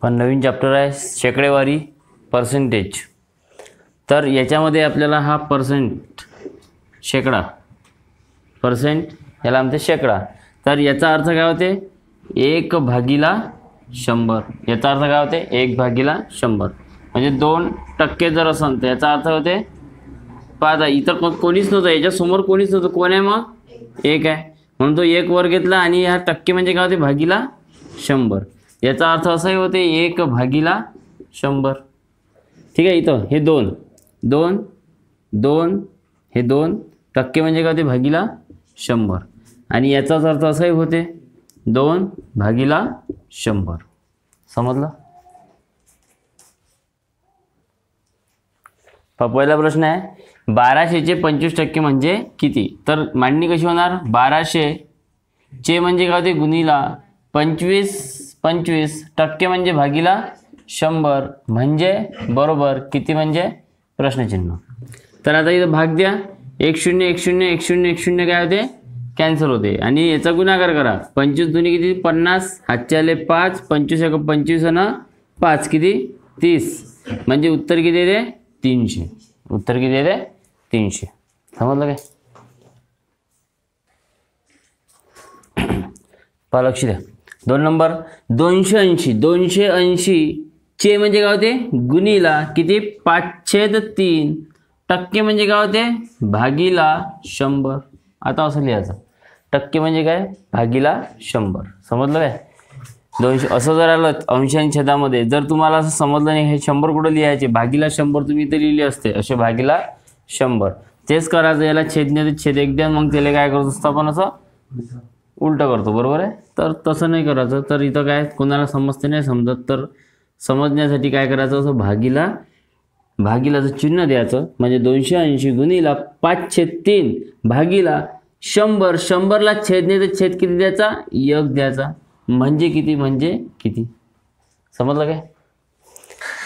पण नवीन चॅप्टर आहे शेकडेवारी पर्सेंटेज. तर याच्यामध्ये आपल्याला हा शेकडा पर्सेंट याला म्हणते शेकडा. तर याचा अर्थ काय होते 1/100. याचा अर्थ काय होते 1/100 म्हणजे 2% जर असेल तर याचा अर्थ होते पाच. इथं कोणीच नव्हतं, याच्यासमोर कोणीच नव्हतं, कोण आहे मग 1 आहे म्हणून तो 1 वर घेतला आणि हा टक्के म्हणजे काय होते भागीला 100. याचा अर्थ असाही होते 1/100. ठीक आहे. इथं हे 2 2 2 हे 2 टक्के म्हणजे काय होते भागीला 100 आणि याचाच अर्थ असाही होते 2/100. समजलं. पहिला प्रश्न आहे 1200चे 25% म्हणजे किती. तर मांडणी कशी होणार 1200 चे म्हणजे काय होते गुणीला 25 टक्के म्हणजे भागीला 100 म्हणजे बरोबर किती म्हणजे प्रश्नचिन्ह. तर आता इथं भाग द्या 1 0 1 0 1 0 1 0 काय होते कॅन्सल होते आणि याचा गुणाकार करा. 25 दुनी किती 50 हातचे आले 5 25 1 25 आणि 5 किती 30 म्हणजे उत्तर किती येते 300. उत्तर किती येते 300. समजलं काय. पहा लक्ष द्या. 2 नंबर 280 चे म्हणजे काय होते गुणीला किती 5/3 टक्के म्हणजे काय होते भागीला 100. आता असं लिहायचं टक्के म्हणजे काय भागीला 100. समजलं काय. 200 असं जर आलं अंशांच्या छेदामध्ये जर तुम्हाला असं समजलं नाही हे 100 कुठं लिहायचे भागीला 100 तुम्ही इथे लिहिले असते असे भागीला 100. तेच करायचं याला छेदने छेद एक द्या मग त्याला काय करत असतो आपण असं उलटं करतो बरोबर आहे. तर तसं नाही करायचं. तर इथं काय कोणाला समजते नाही समजत तर समजण्यासाठी काय करायचं असं भागीलाचं चिन्ह द्यायचं म्हणजे 280 गुणीला 5/3 भागीला 100. 100ला छेदने तर छेद किती द्यायचा 1 द्यायचा म्हणजे किती. समजलं काय.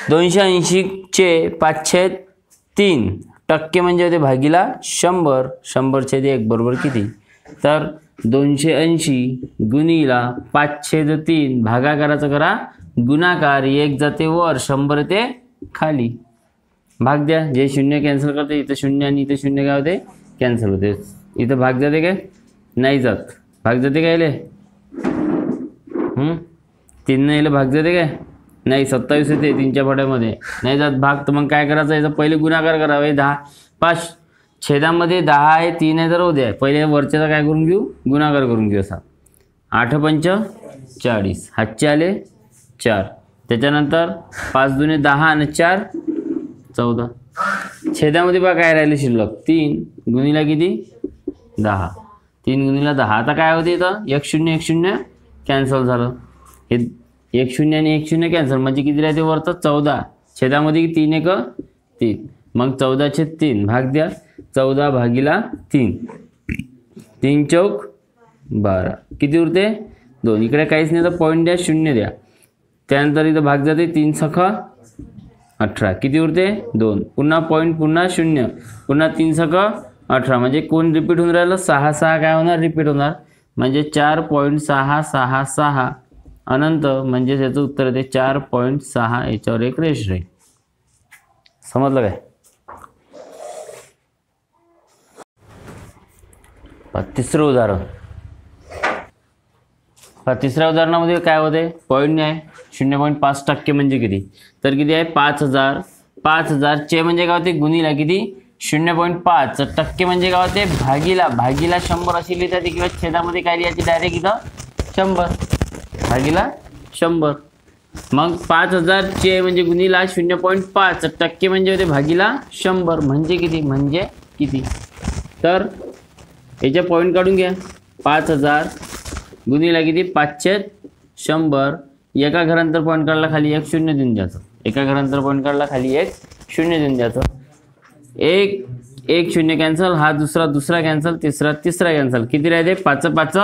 280 चे 5/3 टक्के म्हणजे होते भागीला 100. 100/1 बरोबर किती. तर 280 गुणीला 5/3 भागाकाराचं करा गुणाकार 1 जाते वर 100 येते खाली. भाग द्या जे 0 कॅन्सल करते इथं 0 आणि इथं 0 काय होते कॅन्सल होते. इथं भाग जाते काय नाही जात. भाग जाते काय याले 3 याला भाग जाते काय नाही 27 येते 3च्या फड्यामध्ये नाही जात भाग. तर मग काय करायचं याचा पहिले गुणाकार करावे 10 5 छेदामध्ये 10 आहे 3 आहे तर राहू द्या पहिले वरच्याचा काय करून घेऊ गुणाकार करून घेऊ असा 8 पंच 40 हातचे आले 4 त्याच्यानंतर 5 दुने 10 आणि 4 14 छेदामध्ये बघा काय राहिले शिल्लक 3 गुणीला किती 10 3 गुणीला 10. आता काय होते इथं 1 0 1 0 कॅन्सल झालं. हे 1 0 आणि 1 0 कॅन्सल म्हणजे किती राहते वरतं 14 छेदामध्ये 3 1 3 मग 14/3 भाग द्या 14/3 3 चौक 12 किती उरते 2. इकडे काहीच नाही तर पॉईंट द्या 0 द्या. त्यानंतर इथं भाग जाते 3 सखा 18 किती उरते 2 पुन्हा पॉईंट पुन्हा 0 पुन्हा 3 सखा 18 म्हणजे कोण रिपीट होऊन राहिलं 6 6 काय होणार रिपीट होणार म्हणजे 4.666 अनंत म्हणजे त्याचं उत्तर येते 4.6 याच्यावर एक रेष राहील. समजलं काय. तिसरं उदाहरण. तिसऱ्या उदाहरणामध्ये काय होते पॉईंट आहे 0.5% म्हणजे किती. तर किती आहे 5000 चे म्हणजे काय होते गुणीला किती 0.5 टक्के म्हणजे काय होते भागीला 100 अशी लिहितात किंवा छेदामध्ये काय लिहायची डायरेक्ट इथं 100 भागीला 100. मग 5000 चे म्हणजे गुणीला 0.5 टक्के म्हणजे होते भागीला 100 म्हणजे किती. तर याच्या पॉईंट काढून घ्या 5000 गुणीला किती 5/100 एका घरांतर पॉईंट काढला खाली 1 0 देऊन द्यायचं. एका घरांतर पॉईंट काढला खाली 1 0 देऊन द्यायचं. 1 0 कॅन्सल हा दुसरा कॅन्सल तिसरा कॅन्सल किती राहते 5 5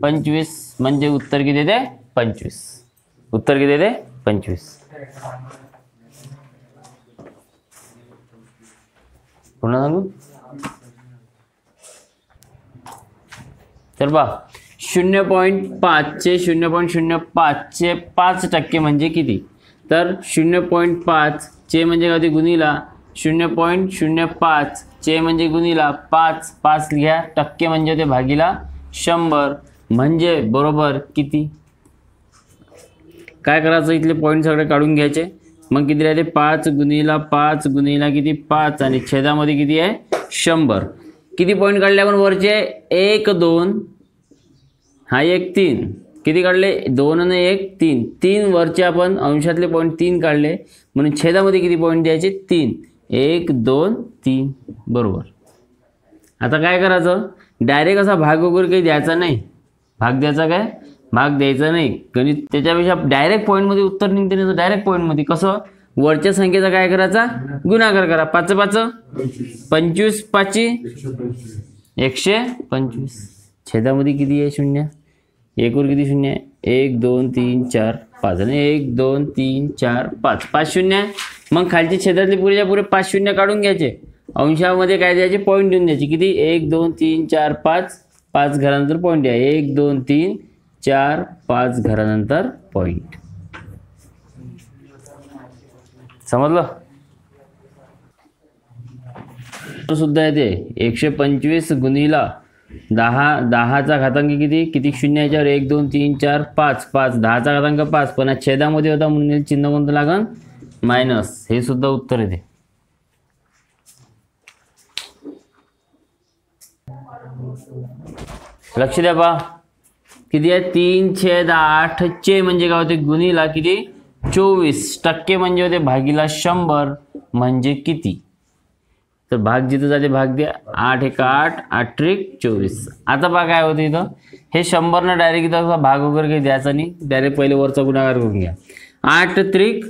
25 म्हणजे उत्तर किती येते 25. उत्तर किती येते 25. पुन्हा सांगू तर बा 0.5 चे 0.05 चे 5% म्हणजे किती? तर 0.5 चे म्हणजे काय होते गुणीला 0.05 चे म्हणजे गुणीला 5 5 घ्या, टक्के म्हणजे होते भागीला 100 म्हणजे बरोबर किती? काय करायचं, इथले पॉईंट सगळे काढून घ्यायचे. मग किती राहते 5 गुणीला 5 गुणीला किती 5 आणि छेदामध्ये किती आहे 100. किती पॉईंट काढले आपण वरचे 1 2 हा 1 3 किती काढले 2 आणि 1 3 3 वरचे आपण अंशातले पॉईंट 3 काढले म्हणून छेदामध्ये किती पॉईंट द्यायचे 3 1 2 3 बरोबर. आता काय करायचं, डायरेक्ट असा भाग वगैरे काही द्यायचा नाही, भाग द्यायचा काय भाग द्यायचा नाही गणित, त्याच्यापेक्षा डायरेक्ट पॉईंटमध्ये उत्तर निघते नाही. तर डायरेक्ट पॉईंटमध्ये कसं वरच्या संख्येचा काय करायचा गुणाकार करा. 5 5 25 5 125 छेदामध्ये किती आहे 0 1 वर किती 0 आहे 1 2 3 4 5 आणि 1 2 3 4 5 5 0 आहे. मग खालची छेदातली पुरेच्या पुरे 5 0 काढून घ्यायचे, अंशामध्ये काय द्यायचे पॉईंट देऊन द्यायचे. किती 1 2 3 4 5 5 घरानंतर पॉईंट द्या 1 2 3 4 5 घरानंतर पॉईंट. समजलं सुद्धा येते 125 गुणीला 10चा घातांक किती किती 0 याच्यावर 1 2 3 4 5 5 10चा घातांक 5 पण छेदामध्ये होता म्हणून चिन्ह कोणतं लागन मायनस. हे सुद्धा उत्तर येते. लक्ष द्या पहा किती आहे 3/8 चे म्हणजे काय होते गुणीला किती 24% म्हणजे होते भागीला 100 म्हणजे किती? तर भाग जिथं जाते भाग द्या 8 1 8 8 त्रिक 24. आता पहा काय होते इथं हे 100 न डायरेक्ट इथं भाग वगैरे काही द्यायचा नाही, डायरेक्ट पहिले वरचा गुणाकार करून घ्या. 8 त्रिक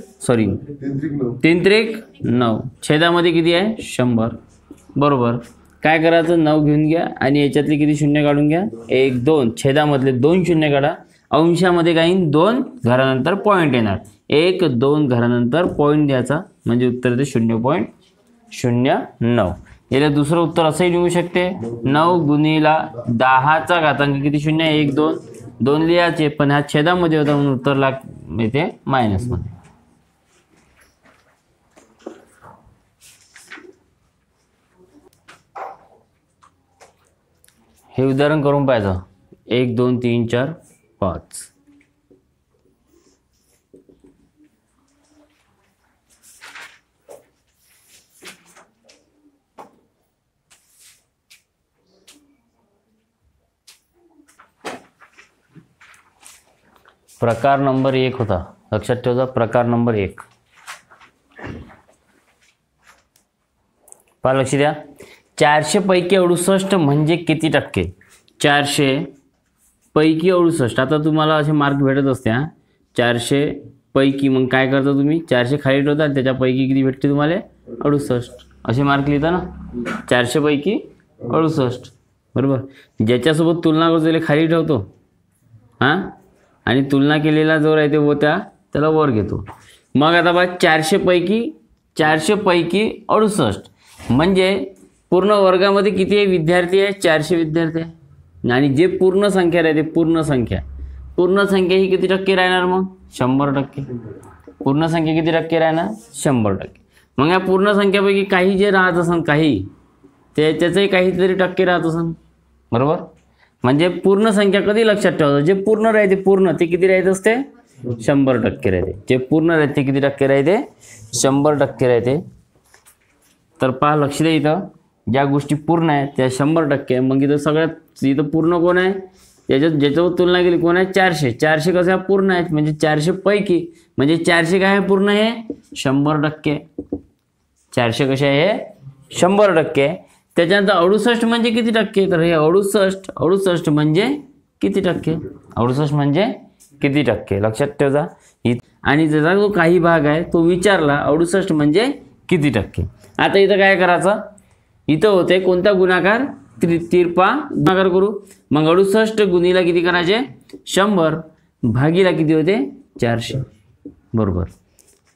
3 त्रिक 9 छेदामध्ये किती आहे 100 बरोबर. काय करायचं 9 घेऊन घ्या आणि याच्यातले किती शून्य काढून घ्या 1 2 छेदामधले 2 शून्य काढा, अंशामध्ये काही 2 घरानंतर पॉईंट येणार 1 2 घरानंतर पॉईंट द्यायचा म्हणजे उत्तर येते 0.09. याला दुसरं उत्तर असंही लिहू शकते 9 गुणीला 10चा घातांक किती 0 1 2 2 लिहायचे पण ह्या छेदामध्ये होता म्हणून उत्तर येते मायनस मध्ये. हे उदाहरण करून पाहायचं 1 2 3 4 5. प्रकार नंबर 1 होता, लक्षात ठेवा प्रकार नंबर 1. पहा लक्ष द्या 400 पैकी 68 म्हणजे किती टक्के? 400 पैकी 68. आता तुम्हाला असे मार्क भेटत असते 400 पैकी, मग काय करता तुम्ही 400 खाली ठेवता त्याच्यापैकी किती भेटते तुम्हाला 68 असे मार्क लिहिता ना. 400 पैकी 68 बरोबर. ज्याच्यासोबत तुलना करतो त्याला खाली ठेवतो हां आणि तुलना केलेला जो राहते वो त्याला वर घेतो. मग आता बघा 400 पैकी 68 म्हणजे पूर्ण वर्गामध्ये किती विद्यार्थी आहे 400 विद्यार्थी आहे आणि जे पूर्ण संख्या राहते पूर्ण संख्या ही किती टक्के राहणार मग 100%. पूर्ण संख्या किती टक्के राहणार 100%. मग या पूर्ण संख्यापैकी काही जे राहत असन काही त्याचंही काहीतरी टक्के राहत असन बरोबर. म्हणजे पूर्ण संख्या कधी लक्षात ठेवायचं जे पूर्ण राहते पूर्ण ते किती राहत असते 100% राहते. जे पूर्ण राहते किती टक्के राहते 100% राहते. तर पहा लक्ष द्या इथं ज्या गोष्टी पूर्ण आहेत त्या 100%. मग इथं सगळ्यात इथं पूर्ण कोण आहे ज्याच्यावर तुलना केली कोण आहे 400. 400 कसं आहे पूर्ण आहेत म्हणजे 400 पैकी म्हणजे 400 काय आहे पूर्ण आहे 100%. 400 कसे आहे 100%. त्याच्यानंतर 68 म्हणजे किती टक्के तर हे 68 म्हणजे किती टक्के 68 म्हणजे किती टक्के लक्षात ठेवा. आणि त्याचा जो काही भाग आहे तो विचारला 68 म्हणजे किती टक्के. आता इथं काय करायचं इथं होते कोणता गुणाकार तिरपा गुणाकार करू. मग 68 गुणीला किती करायचे 100 भागीला किती होते 400 बरोबर.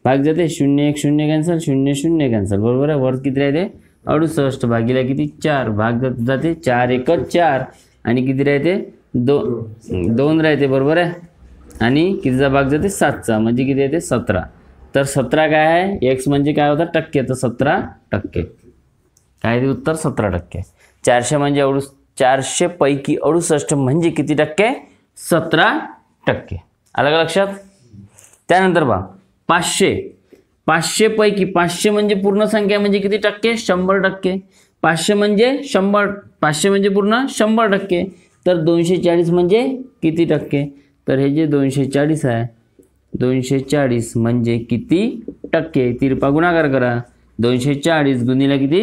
भाग जाते 0 1 0 कॅन्सल 0 0 कॅन्सल बरोबर आहे. वर किती राहते 68 भागीला किती 4 भाग जाते 4 1 4 आणि किती राहते दोन राहते बरोबर आहे. आणि कितीचा भाग जाते 7चा म्हणजे किती येते 17. तर 17 काय आहे एक्स म्हणजे काय होता टक्के तर 17%. काय ते उत्तर 17%. 400 म्हणजे 400 पैकी 68 म्हणजे किती टक्के 17%. आलं का लक्षात. त्यानंतर पहा 500 पैकी 500 म्हणजे पूर्ण संख्या म्हणजे किती टक्के 100%. 500 म्हणजे 100 500 म्हणजे पूर्ण 100%. तर 240 म्हणजे किती टक्के तर हे जे 240 आहे 240 म्हणजे किती टक्के. तिरपा गुणाकार करा. 240 गुणिले किती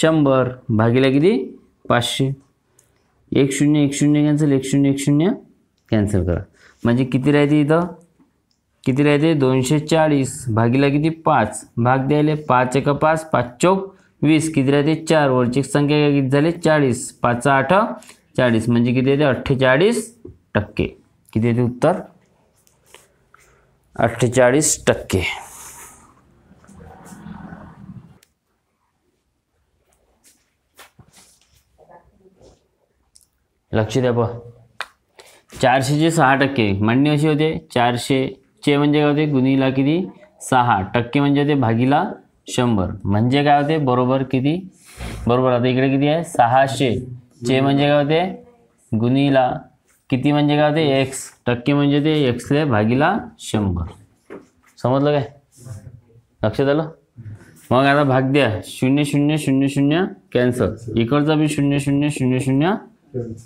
100 भागिले किती 500. 1 0 1 0 कॅन्सल 1 0 1 0 कॅन्सल करा. म्हणजे किती राहते इथं किती राहते 240 भागिले किती 5 भाग द्यायले 5 1 5 5 चौक 20 किती राहते 4 वरची संख्या किती झाले 40 5 8 40 म्हणजे किती येते 48%. किती येते उत्तर 48%. लक्ष द्या पहा 400 चे 6% मांडणी अशी होते 400 चे म्हणजे काय होते गुणिला किती 6% म्हणजे होते भागीला 100 म्हणजे काय होते बरोबर किती बरोबर. आता इकडे किती आहे 600 चे म्हणजे काय होते गुणिला किती म्हणजे काय होते एक्स टक्के म्हणजे ते एक्स ले भागीला 100. समजलं काय लक्षात आलं. मग आता भाग द्या 0 0 0 0 कॅन्सल इकडचा बी 0 0 0 0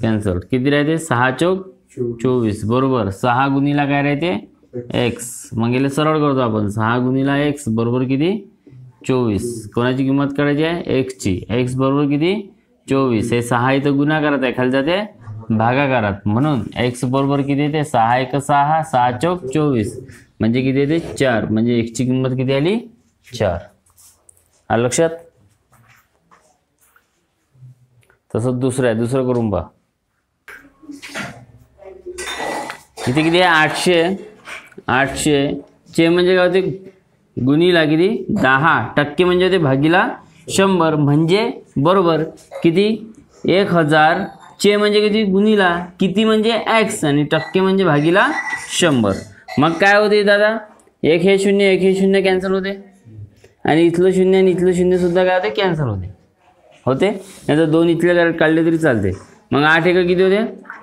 कॅन्सल किती राहते 6 चौक 24 बरोबर. 6 गुणिला काय राहते एक्स मग याला सरळ करतो आपण 6 गुणिला एक्स बरोबर किती 24. कोणाची किंमत काढायची आहे एक्स ची. एक्स बरोबर किती 24. हे 6 इथं गुणाकारात आहे खाली जाते भागाकारात म्हणून एक्स बरोबर किती येते 6 1 6 6 चौक 24 म्हणजे किती येते 4 म्हणजे एक्स ची किंमत किती आली 4. आलं लक्षात. तसंच दुसरं करून पहा. किती किती आहे 800 चे म्हणजे काय होते गुणिला किती 10% म्हणजे होते भागीला 100 म्हणजे बरोबर किती 1000 चे म्हणजे किती गुणिला किती म्हणजे एक्स आणि टक्के म्हणजे भागीला 100. मग काय होते दादा 1 हे 0 1 हे 0 कॅन्सल होते आणि इथलं 0 आणि इथलं 0 सुद्धा काय होते कॅन्सल होते नाही तर 2 इथले काढले तरी चालते. मग 8 1 किती होते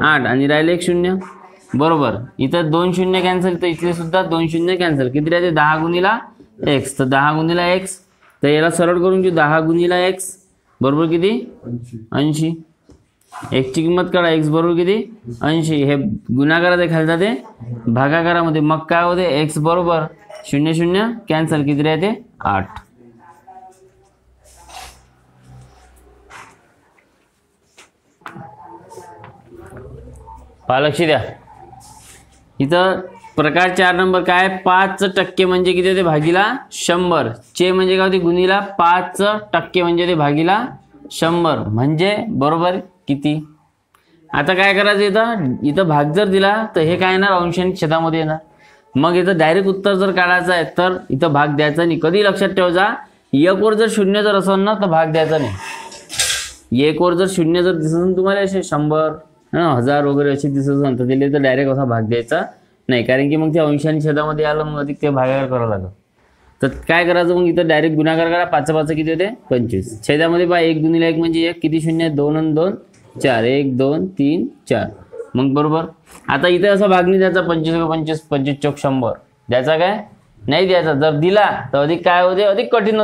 8 आणि राहिले 1 0 बरोबर. इथं 2 0 कॅन्सल तर इथले सुद्धा 2 0 कॅन्सल किती राहते 10 गुणिला एक्स तर 10 गुणिला एक्स तर याला सरळ करून घेऊ 10 गुणिला एक्स बरोबर किती 80. एक्स ची किंमत काढा एक्स बरोबर किती 80. हे गुणाकारात खाली जाते भागाकारामध्ये मग काय होते एक्स बरोबर 0 0 कॅन्सल किती राहते 8. लक्ष द्या इथं प्रकार 4 नंबर काय 5% म्हणजे किती होते भागीला 100 चे म्हणजे काय होते गुणिला 5% म्हणजे ते भागीला 100 म्हणजे बरोबर किती. आता काय करायचं इथं भाग जर दिला तर हे काय येणार अंश आणि छेदामध्ये येणार. मग इथं डायरेक्ट उत्तर जर काढायचं आहे तर इथं भाग द्यायचा नाही. कधी लक्षात ठेवायचा 1 वर जर 0 जर असेल ना तर भाग द्यायचा नाही. 1 वर जर 0 जर दिसत तुम्हाला असे 100 1000 वगैरे असे दिसत असेल तर दिले तर डायरेक्ट असा भाग द्यायचा नाही कारण की मग ते अंश आणि छेदामध्ये आलं मग अधिक ते भागाकार करावं लागलं. तर काय करायचं मग इथं डायरेक्ट गुणाकार करा 5 5 किती होते 25. छेदामध्ये पहा 1 गुणिले 1 म्हणजे 1 किती 0 2 आणि 2 4 1 2 3 4 मग बरोबर. आता इथे असा भाग नाही द्यायचा 25 25 25 चौक 100 द्यायचा काय नाही द्यायचा. जर दिला तर अधिक काय होते अधिक कठीण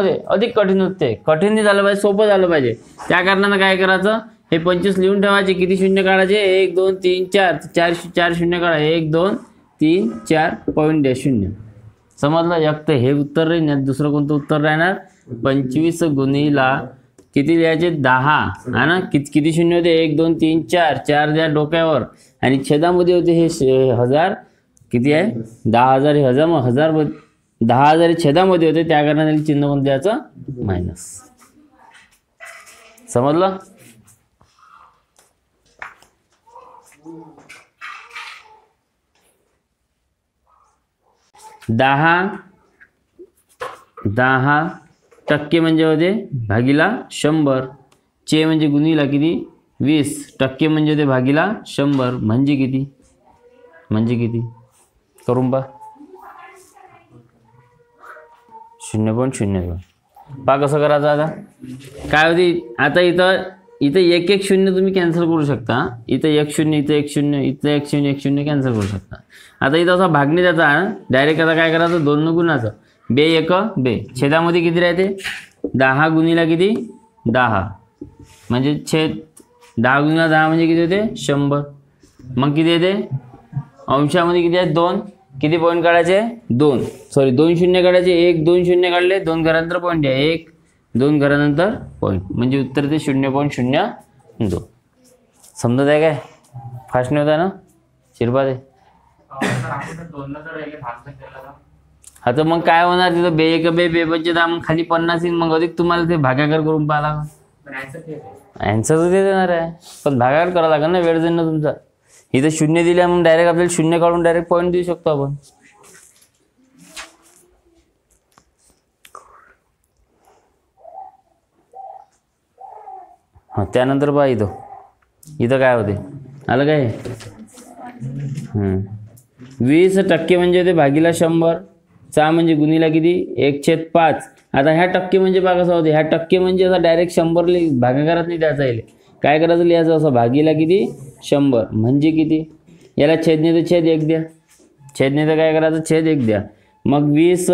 होते. कठीण नाही झालं पाहिजे सोपं झालं पाहिजे. त्या कारणानं काय करायचं हे 25 लिहून ठेवायचे किती शून्य काढायचे 1 2 3 4 4 शून्य काढा 1 2 3 4 पॉईंट द्या 0. समजलं. एक तर हे उत्तर राहील दुसरं कोणतं उत्तर राहणार 25 गुणिला किती द्यायचे 10 हा ना किती शून्य होते 1 2 3 4 4 द्या डोक्यावर आणि छेदामध्ये होते हे 1000 किती आहे 10000 हे 1000 मग 10,000 छेदामध्ये होते त्या कारणाने चिन्ह पण द्यायचं मायनस. समजलं. दहा टक्के म्हणजे होते भागीला 100 चे म्हणजे गुणिला किती 20% म्हणजे होते भागीला 100 म्हणजे किती? करून पहा. 0.02. पहा कसं करायचं आता. काय होती आता इथं एक एक शून्य तुम्ही कॅन्सल करू शकता. इथं 1 0, इथं 1 0, इथं 1 0, 1 0 कॅन्सल करू शकता. आता इथं असा भागणे त्याचा डायरेक्ट आता काय करायचं 2 न गुणाचं. 2 1 2. छेदामध्ये किती राहते? 10 गुणिला किती? 10 म्हणजे छेद 10 गुणिला 10 म्हणजे किती होते? 100. मग किती येते? अंशामध्ये किती आहे? 2. किती पॉईंट काढायचे? 2. सॉरी 2 शून्य काढायचे. 1 2 शून्य काढले. 2 घरानंतर पॉईंट आहे. 1 2 घरानंतर पॉईंट म्हणजे उत्तर ते 0.02. समजत आहे काय? फास्ट नाही होता ना शिरपा ते. आता मग काय होणार तिथं? 2 1 2 2 5 10 मग खाली 50 येईल. मग अधिक तुम्हाला ते भागाकार करून पाहा लागेल. ॲन्सर तर ते देणार आहे पण भागाकार करावं लागेल ना, वेळ जाईल ना तुमचा. इथं 0 दिल्या मग डायरेक्ट आपल्याला 0 काढून डायरेक्ट पॉईंट देऊ शकतो आपण. हां त्यानंतर पहा इथं काय होते? आलं काय? 20% म्हणजे होते भागीला 100. 6 म्हणजे गुणीला किती? 1/5. आता ह्या टक्के म्हणजे बघा कसं होते. ह्या टक्के म्हणजे असा डायरेक्ट 100 भागाकारात नाही द्यायचा येईल. काय करायचं? लिहायचं असं भागीला किती? 100 म्हणजे किती? याला छेदने तर छेद 1 द्या. छेदने तर काय करायचं? छेद 1 द्या. मग 20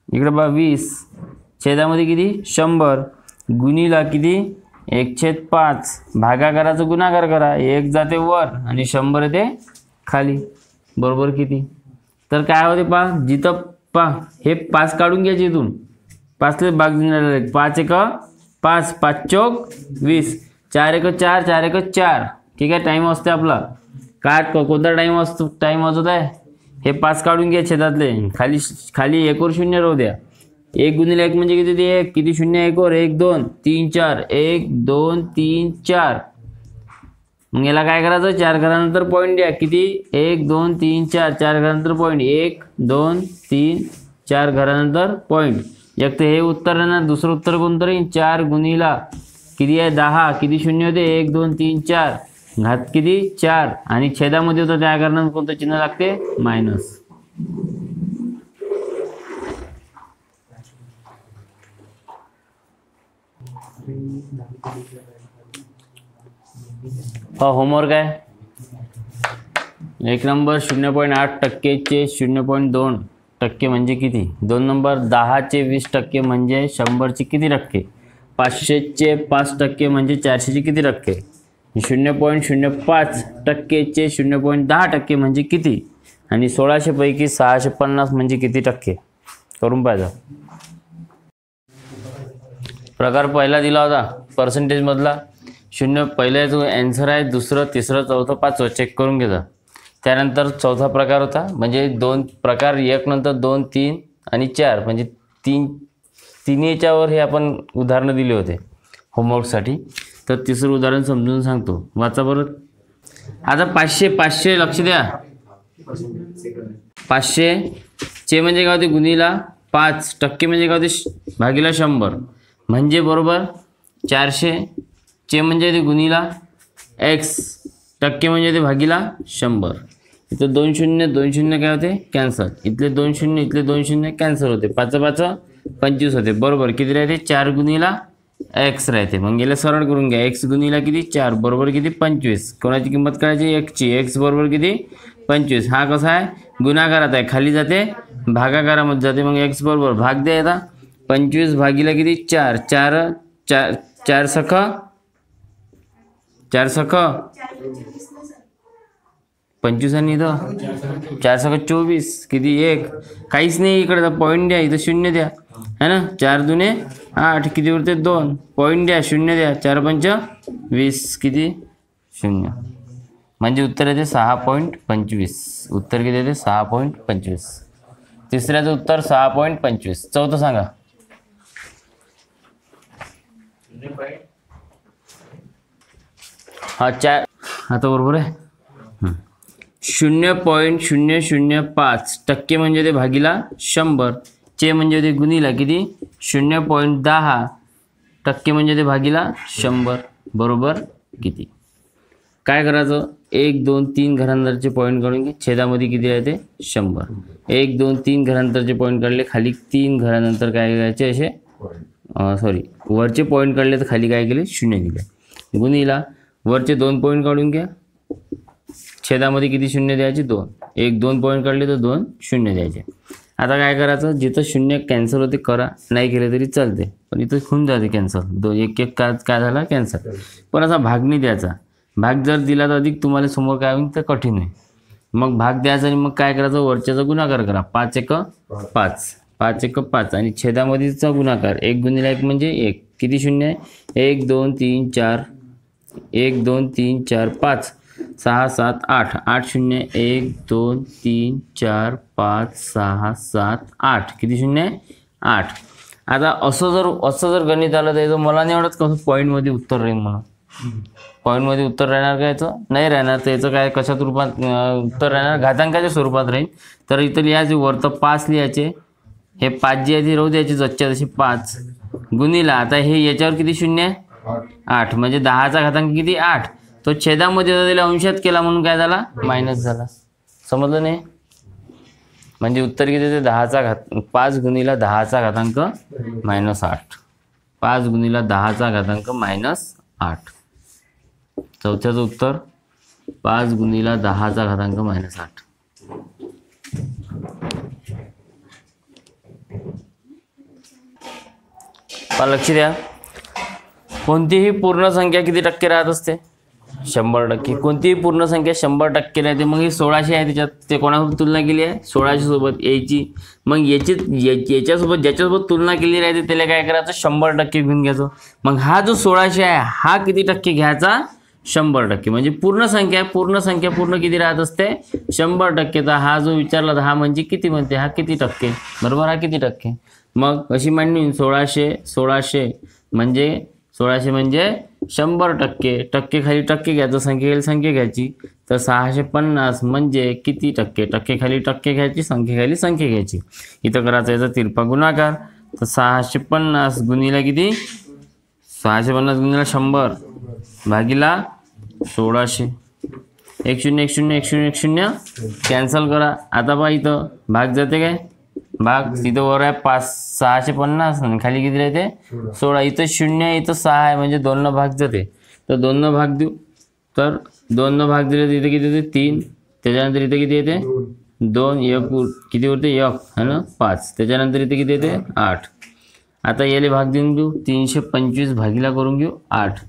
इकडे बघा 20 छेदामध्ये किती? 100 गुणीला किती? 1/5. भागाकाराचा गुणाकार करा. 1 जाते वर आणि 100 येते खाली. बरोबर किती? तर काय होते पहा जिथं पहा हे 5 काढून घ्यायचे इथून. 5 भाग देणार. 5 1 5 5 चौक 20. 4 1 4 4 1 4. ठीक आहे. टाईम असते आपला. कोणता टाईम असतो? टाईम वाजत आहे. हे 5 काढून घ्या छेदातले. खाली 1 वर 0 राहू द्या. 1 गुणिले 1 म्हणजे किती? 1 किती? 0 1 वर 1 2 3 4 1 2 3 4. मग याला काय करायचं? 4 घरानंतर पॉईंट द्या. किती? 1 2 3 4. 4 घरानंतर पॉईंट. 1 2 3 4 घरानंतर पॉईंट. एक तर हे उत्तर आहे ना. दुसरं उत्तर कोणतं राहील? 4 गुणीला किती आहे? 10. किती 0 होते? 1 2 3 4. घात किती? 4 आणि छेदामध्ये होतं त्या कारणानं कोणतं चिन्ह लागते? मायनस. होमवर्क आहे 1 नंबर 0.8% 0.2% म्हणजे किती? 2 नंबर 10चे 20% म्हणजे 100चे किती टक्के? 500चे 5% म्हणजे 400चे किती टक्के? 0.05%चे 0.10% म्हणजे किती? आणि 1600 पैकी 650 म्हणजे किती टक्के? करून पाहिजे. प्रकार पहिला दिला होता पर्सेंटेज मधला 0. पहिला जो आन्सर आहे. दुसरं तिसरं चौथं पाचवं चेक करून घ्या. त्यानंतर चौथा प्रकार होता म्हणजे 2 प्रकार 1 नंतर 2 3 आणि 4 म्हणजे 3 याच्यावर हे आपण उदाहरणं दिले होते होमवर्कसाठी. तर तिसरं उदाहरण समजून सांगतो. वाचा बरं. आता 500 लक्ष द्या. 500 चे म्हणजे काय होते? गुणीला 5% म्हणजे काय होते? भागीला 100 म्हणजे बरोबर 400 चे म्हणजे ते गुणीला x% म्हणजे ते भागीला 100. इथं 2 0 काय होते? कॅन्सल. इथले 2 0 इथले 2 0 कॅन्सल होते. 5 5 25 होते. बरोबर किती राहते? 4 गुणीला x राहते. मग गेले सरळ करून घ्या. x गुणीला किती? 4 बरोबर किती? 25. कोणाची किंमत काढायची? x ची. x बरोबर किती? 25. हा कसा आहे? गुणाकारात आहे. खाली जाते भागाकारामध्ये जाते. मग x बरोबर भाग द्या. आता 25 भागीला किती? 4 4 4 4 सख 25 आणि इथं 4 सख 24 किती? 1 काहीच नाही. इकडे पॉईंट द्या. इथं 0 द्या है ना. 4 दुने 8 किती उरते? 2 पॉईंट द्या. 0 द्या. 4 5 20 किती? 0 म्हणजे उत्तर येते 6.25. उत्तर किती येते? 6.25. तिसऱ्याचं उत्तर 6.25. चौथं सांगा. हा 4 आता बरोबर आहे. 0.005% म्हणजे ते भागीला 100 चे म्हणजे ते गुणीला किती? 0.10% टक्के म्हणजे ते भागीला 100 बरोबर किती. काय करायचं, 1 2 3 घरांतरचे पॉईंट काढून घे. छेदामध्ये किती राहते 100. 1 2 3 घरांतरचे पॉईंट काढले, खाली 3 घरानंतर काय करायचे असे सॉरी वरचे पॉईंट काढले तर खाली काय केले 0 दिले. गुणीला वरचे 2 पॉईंट काढून घ्या. छेदामध्ये किती 0 द्यायचे 2. 1 2 पॉईंट काढले तर 2 0 द्यायचे. आता काय करायचं, जिथं 0 कॅन्सल होते करा, नाही केले तरी चालते, पण इथं होऊन जाते कॅन्सल. 2 1 1 काय झाला कॅन्सल. पण असा भाग नाही द्यायचा. भाग जर दिला तर अधिक तुम्हाला समोर काय होईल तर कठीण आहे. मग भाग द्यायचा आणि मग काय करायचं, वरच्याचा गुणाकार करा. 5 1 5 5 1 5 आणि छेदामध्येचा गुणाकार 1 गुणिले 1 म्हणजे 1. किती 0 आहे, 1 2 3 4 1 2 3 4 5 6 7 8 8 0 1 2 3 4 5 6 7 8 किती 0 आहे 8. आता असं जर गणित आलं तर मला नाही आवडत कसं पॉईंटमध्ये उत्तर राहील म्हणून. पॉईंटमध्ये उत्तर राहणार का याचं नाही राहणार, तर याचं काय कशात रूपात उत्तर राहणार, घातांकाच्या स्वरूपात राहील. तर इथं लिहायचे वरतं 5 लिहायचे, हे 5 जी आहे ती राहू द्यायची जच्च्या जशी 5 गुणीला. आता हे याच्यावर किती 0 आहे 8 म्हणजे 10चा घातांक किती 8. तो छेदामध्ये दिला अंशात केला म्हणून काय झाला मायनस झाला. समजलं नाही, म्हणजे उत्तर किती ते 5 गुणीला 10चा घातांक -8. 5 गुणीला 10चा घातांक -8. चौथ्याचं उत्तर 5 गुणीला 10चा घातांक -8. लक्ष द्या, कोणतीही पूर्ण संख्या किती टक्के राहत असते 100%. कोणतीही पूर्ण संख्या 100% राहते. मग ही 1600 आहे, त्याच्यात ते कोणासोबत तुलना केली आहे 1600 सोबत यायची. मग याच्यासोबत ज्याच्यासोबत तुलना केली राहते त्याला काय करायचं 100% घेऊन घ्यायचं. मग हा जो 1600 आहे हा किती टक्के घ्यायचा 100%. म्हणजे पूर्ण संख्या पूर्ण किती राहत असते 100%. तर हा जो विचारला तर हा म्हणजे किती म्हणते, हा किती टक्के बरोबर, हा किती टक्के. मग अशी मांडणी 1600 म्हणजे 1600 म्हणजे 100%. टक्के खाली टक्के घ्यायचं, संख्ये खाली संख्या घ्यायची. तर 650 म्हणजे किती टक्के, टक्के खाली टक्के घ्यायची, संख्ये खाली संख्या घ्यायची. इथं करायचा याचा तिरपा गुणाकार. तर 650 गुणिला किती 650 गुणिला 100 भागीला 1600. 1 0 1 0 1 0 1 0 कॅन्सल करा. आता पहा इथं भाग जाते काय, भाग इथं वर आहे 650 आणि खाली किती राहते 16. इथं 0 इथं 6 आहे म्हणजे 2 न भाग जाते. तर 2 न भाग देऊ, तर 2 न भाग दिले तर इथे किती येते 3. त्याच्यानंतर इथे किती येते 2 1 किती उरते 1 है ना 5. त्याच्यानंतर इथे किती येते 8. आता याले भाग देऊन घेऊ, 325 भागीला करून घेऊ 8.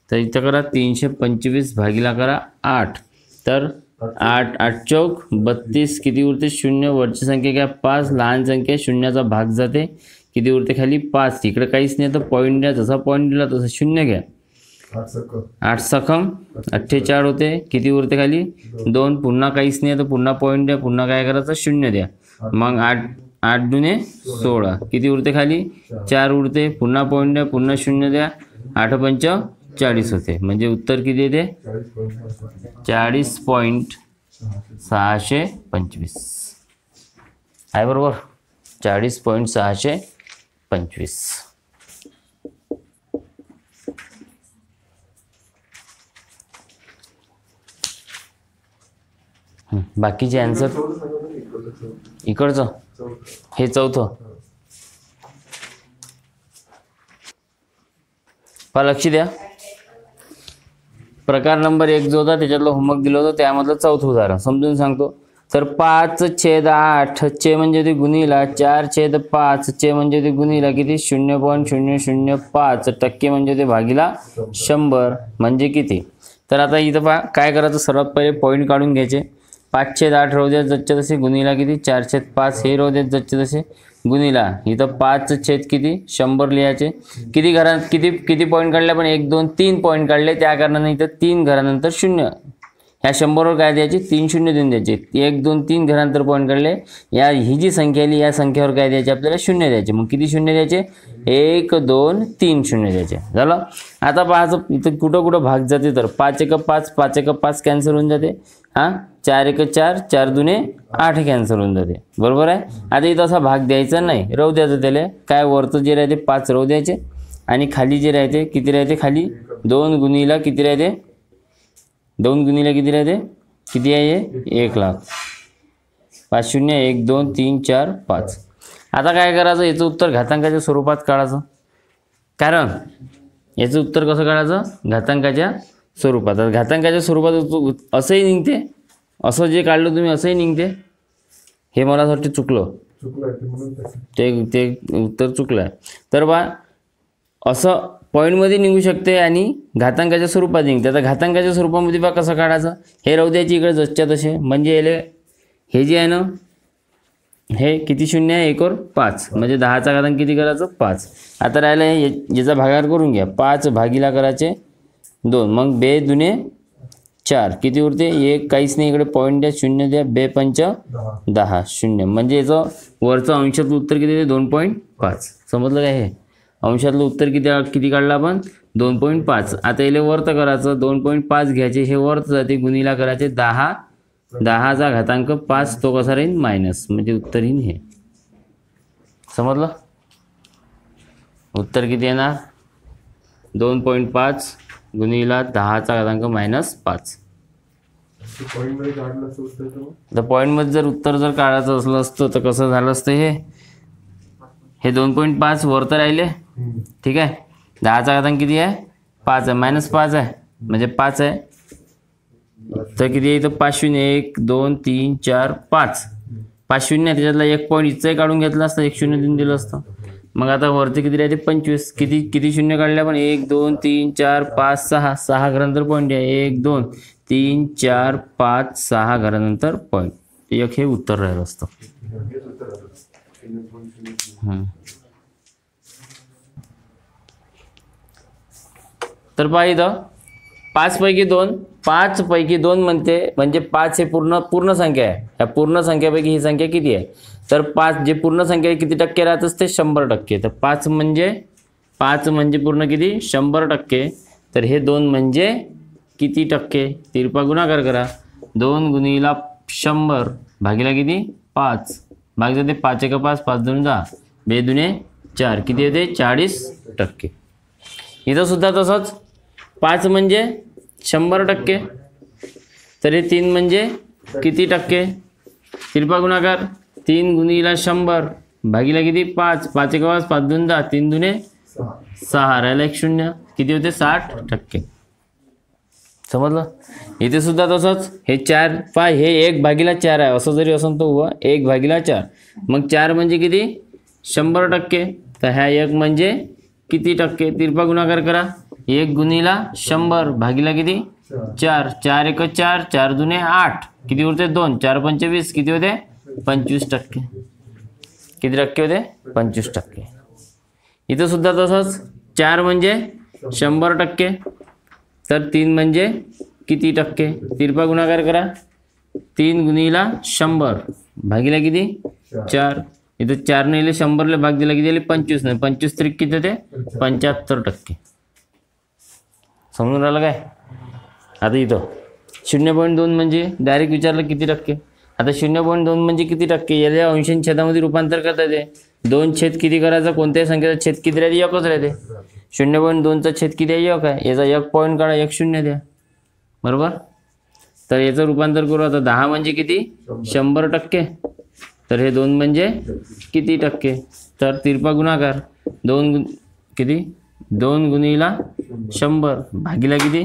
तर इथं करा 325 भागीला करा 8. तर 8 8 चौक 32 किती उरते 0. वरची संख्या घ्या 5, लहान संख्या 0चा भाग जाते किती उरते खाली 5. इकडे काहीच नाही तर पॉईंट द्या, जसा पॉईंट दिला तसं 0 घ्या. 8 सखम 48 होते किती उरते खाली 2. पुन्हा काहीच नाही तर पुन्हा पॉईंट द्या, पुन्हा काय करायचं 0 द्या. मग 8 दुने 16 किती उरते खाली 4 उरते, पुन्हा पॉईंट द्या, पुन्हा 0 द्या. 8 पंच 40 होते. म्हणजे उत्तर किती येते 40.625 आहे बरोबर. 40.625. बाकीचे आन्सर इकडचं हे चौथं पहा लक्ष द्या. प्रकार नंबर 1 जो होता त्याच्यातलं होमवर्क दिलं होतं त्यामधलं चौथं उदाहरण समजून सांगतो. तर 5/8 चे म्हणजे ते गुणीला 4/5 चे म्हणजे ते गुणीला किती 0.005 म्हणजे ते भागीला 100 म्हणजे किती. तर आता इथं पहा काय करायचं, सर्वात पहिले पॉईंट काढून घ्यायचे. 5/8 राहू द्या जच्चे तसे, गुणीला किती 4/5 हे राहू द्या जच्चे तसे, गुणीला इथं 5 किती 100 लिहायचे. किती घरात किती पॉईंट काढले पण 1 2 3 पॉईंट काढले, त्या कारणाने इथं 3 घरानंतर 0. ह्या 100वर काय द्यायचे 3 0 देऊन द्यायचे. 1 2 3 घरानंतर पॉईंट काढले, ही जी संख्या आली या संख्येवर काय द्यायचे आपल्याला 0 द्यायचे. मग किती 0 द्यायचे 1 2 3 0 द्यायचे. झालं. आता पाहायचं इथं कुठं भाग जाते, तर 5 1 5 5 1 5 कॅन्सल होऊन जाते. 4 1 4 4 दुने 8 कॅन्सल होऊन जाते बरोबर आहे. आता इथं असा भाग द्यायचा नाही, राहू द्यायचं त्याला. काय वरचं जे राहते 5 राहू द्यायचे आणि खाली जे राहते किती राहते, खाली 2 गुणीला किती राहते, 2 गुणीला किती राहते, किती आहे हे 1,00,000. 5 शून्य 1 2 3 4 5. आता काय करायचं, याचं उत्तर घातांकाच्या स्वरूपात काढायचं. कारण याचं उत्तर कसं काढायचं, घातांकाच्या स्वरूपात. घातांकाच्या स्वरूपात असंही निघते, असं जे काढलं तुम्ही असंही निघते. हे मला असं वाटतं चुकलं, ते उत्तर चुकलं आहे. तर बा असं पॉईंटमध्ये निघू शकते आणि घातांकाच्या स्वरूपात निघते. आता घातांकाच्या स्वरूपामध्ये बा कसं काढायचं, हे राहू द्यायची इकडे जसच्या तसे. म्हणजे हे जे आहे ना, हे किती शून्य आहे, 1 वर 5, म्हणजे 10चा घातांक किती करायचं, 5. आता राहिलं याचा भागाकार करून घ्या. 5 भागीला करायचे 2, मग 2 दुने 4 किती उरते, 1 काहीच नाही इकडे पॉईंट द्या, 0 द्या, 2 पंच 10 0. म्हणजे याचं वरचं अंशातलं उत्तर किती आहे, 2.5. समजलं काय, हे अंशातलं उत्तर किती काढलं आपण, 2.5. आता याला वर्त करायचं, 2.5 घ्यायचे, हे वर्त जाते, गुणीला करायचे 10चा घातांक 5, तो कसा राहील मायनस, म्हणजे उत्तर येईन हे. समजलं, उत्तर किती येणार, 2.5 गुणीला 10चा घातांक -5. तर पॉईंटमध्ये जर उत्तर जर काढायचं असलं असतं तर कसं झालं असतं, हे 2.5 वरतं राहिले, ठीक आहे. 10चा घातांक किती आहे, 5 आहे, -5 आहे, म्हणजे 5 आहे. तर किती आहे इथं, 5 शून्य 1 2 3 4 5. 5 शून्य त्याच्यातला 1 पॉईंट इथंही काढून घेतला असतं, 1 शून्य देऊन दिलं असतं. मग आता वरती किती राहते, 25. किती शून्य काढले आपण, 1 2 3 4 5 6. 6 घरानंतर पॉईंट आहे, 1 2 3 4 5 6 घरानंतर पॉईंट. एक हे उत्तर राहिलं असतं. तर पहा इथं 5 पैकी 2 म्हणते, म्हणजे 5 हे पूर्ण संख्या आहे. ह्या पूर्ण संख्यापैकी ही संख्या किती आहे, तर 5 जे पूर्ण संख्या किती टक्के राहत असते, 100%. तर 5 म्हणजे पूर्ण किती, 100%. तर हे 2 म्हणजे किती टक्के, तिरपा गुणाकार करा. 2 गुणीला 100 भागीला किती, 5 भाग जाते 5 1 5 5 2 10, 2 दुने 4 किती येते, 40%. इथं सुद्धा तसंच, 5 म्हणजे 100%. तर हे 3 म्हणजे किती टक्के, तिरपा गुणाकार. 3 गुणीला 100 भागीला किती, 5 5 1 5 5 2 10, 3 दुने 6, राहिला 1 शून्य, किती होते, 60%. समजलं. इथे सुद्धा तसंच, हे 4 पाय, हे 1/4 आहे, असं जरी असं तो 1/4. मग 4 म्हणजे किती, 100%. तर ह्या 1 म्हणजे किती टक्के, तिरपा गुणाकार करा. 1 गुणीला 100 भागीला किती, 4 4 1 4 4 दुने 8, किती उरते 2 4 5 20, किती होते, 25%. किती टक्के होते, 25%. इथं सुद्धा तसंच, 4 म्हणजे 100%. तर 3 म्हणजे किती टक्के, तिरपा गुणाकार करा. 3 गुणीला 100 भागीला किती, 4. इथं 4 ने 100ला भाग दिला किती, 25 ने 25 त्रिक किती होते, 75%. समजून राहिलं काय. आता इथं 0.2 म्हणजे डायरेक्ट विचारलं किती टक्के. आता 0.2 म्हणजे किती टक्के, याला अंशांच्या छेदामध्ये रूपांतर करता येते. 2 छेद किती करायचा, कोणत्याही संख्येचा छेद किती राहते, 1च राहते. 0.2चा छेद किती आहे, 1 आहे. याचा 1 पॉईंट काढा, 1 शून्य द्या, बरोबर. तर याचं रूपांतर करू. आता 10 म्हणजे किती, 100%. तर हे 2 म्हणजे किती टक्के, तर तिरपा गुणाकार. 2 किती, 2 गुणीला 100 भागीला किती,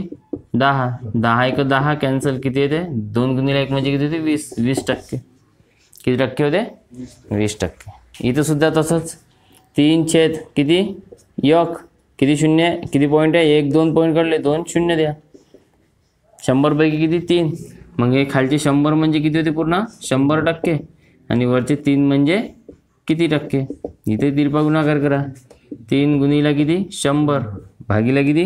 10 10 1 10 कॅन्सल, किती येते, 2 गुणीला 1 म्हणजे किती होते, 20%. किती टक्के होते, 20%. इथं सुद्धा तसंच, 3 छेद किती, 1 किती शून्य, किती पॉईंट आहे, 1 2 पॉईंट काढले, 2 शून्य द्या. 100 पैकी किती, 3. मग हे खालचे 100 म्हणजे किती होते, पूर्ण 100%. आणि वरचे 3 म्हणजे किती टक्के, इथे तिरपा गुणाकार करा. 3 गुणीला किती, 100 भागीला किती,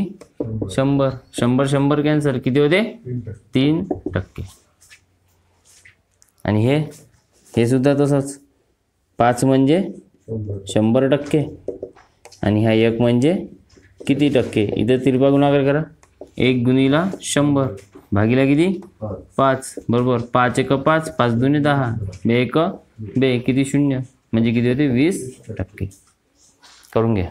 100 100 100 कॅन्सल, किती होते, 3%. आणि हे सुद्धा तसंच, 5 म्हणजे 100%. आणि हा 1 म्हणजे किती टक्के, इथं तिरपा गुणाकार करा. 1 गुणीला 100 भागीला किती, 5, बरोबर. 5 1 5 5 2 10, 2 1 2, किती 0 म्हणजे किती होते, 20%. करून घ्या.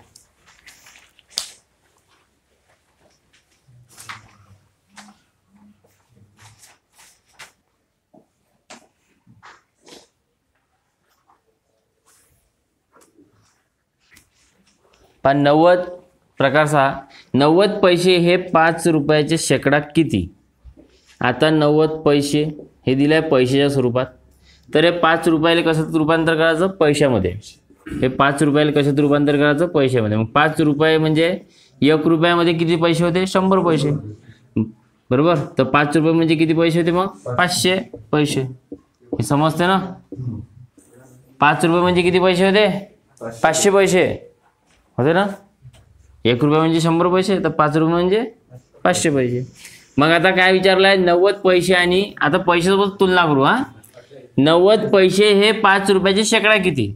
पण 90 प्रकारचा 90 पैसे हे 5 रुपयाचे शेकडा किती? आता 90 पैसे हे दिले आहे पैशाच्या स्वरूपात, तर हे 5 रुपयाला कशात रूपांतर करायचं? पैशामध्ये. हे 5 रुपयाला कशात रूपांतर करायचं? पैशामध्ये. मग 5 रुपये म्हणजे 1 रुपयामध्ये किती पैसे होते? 100 पैसे, बरोबर. तर 5 रुपये म्हणजे किती पैसे होते? मग 500 पैसे. हे समजते ना? 5 रुपये म्हणजे किती पैसे होते? 500 पैसे होते ना. 1 रुपया म्हणजे 100 पैसे, तर 5 रुपये म्हणजे 500 पैसे. मग आता काय विचारलं आहे? 90 पैसे आणि आता पैशासोबत तुलना करू. 90 पैसे हे 5 रुपयाचे शेकडा किती?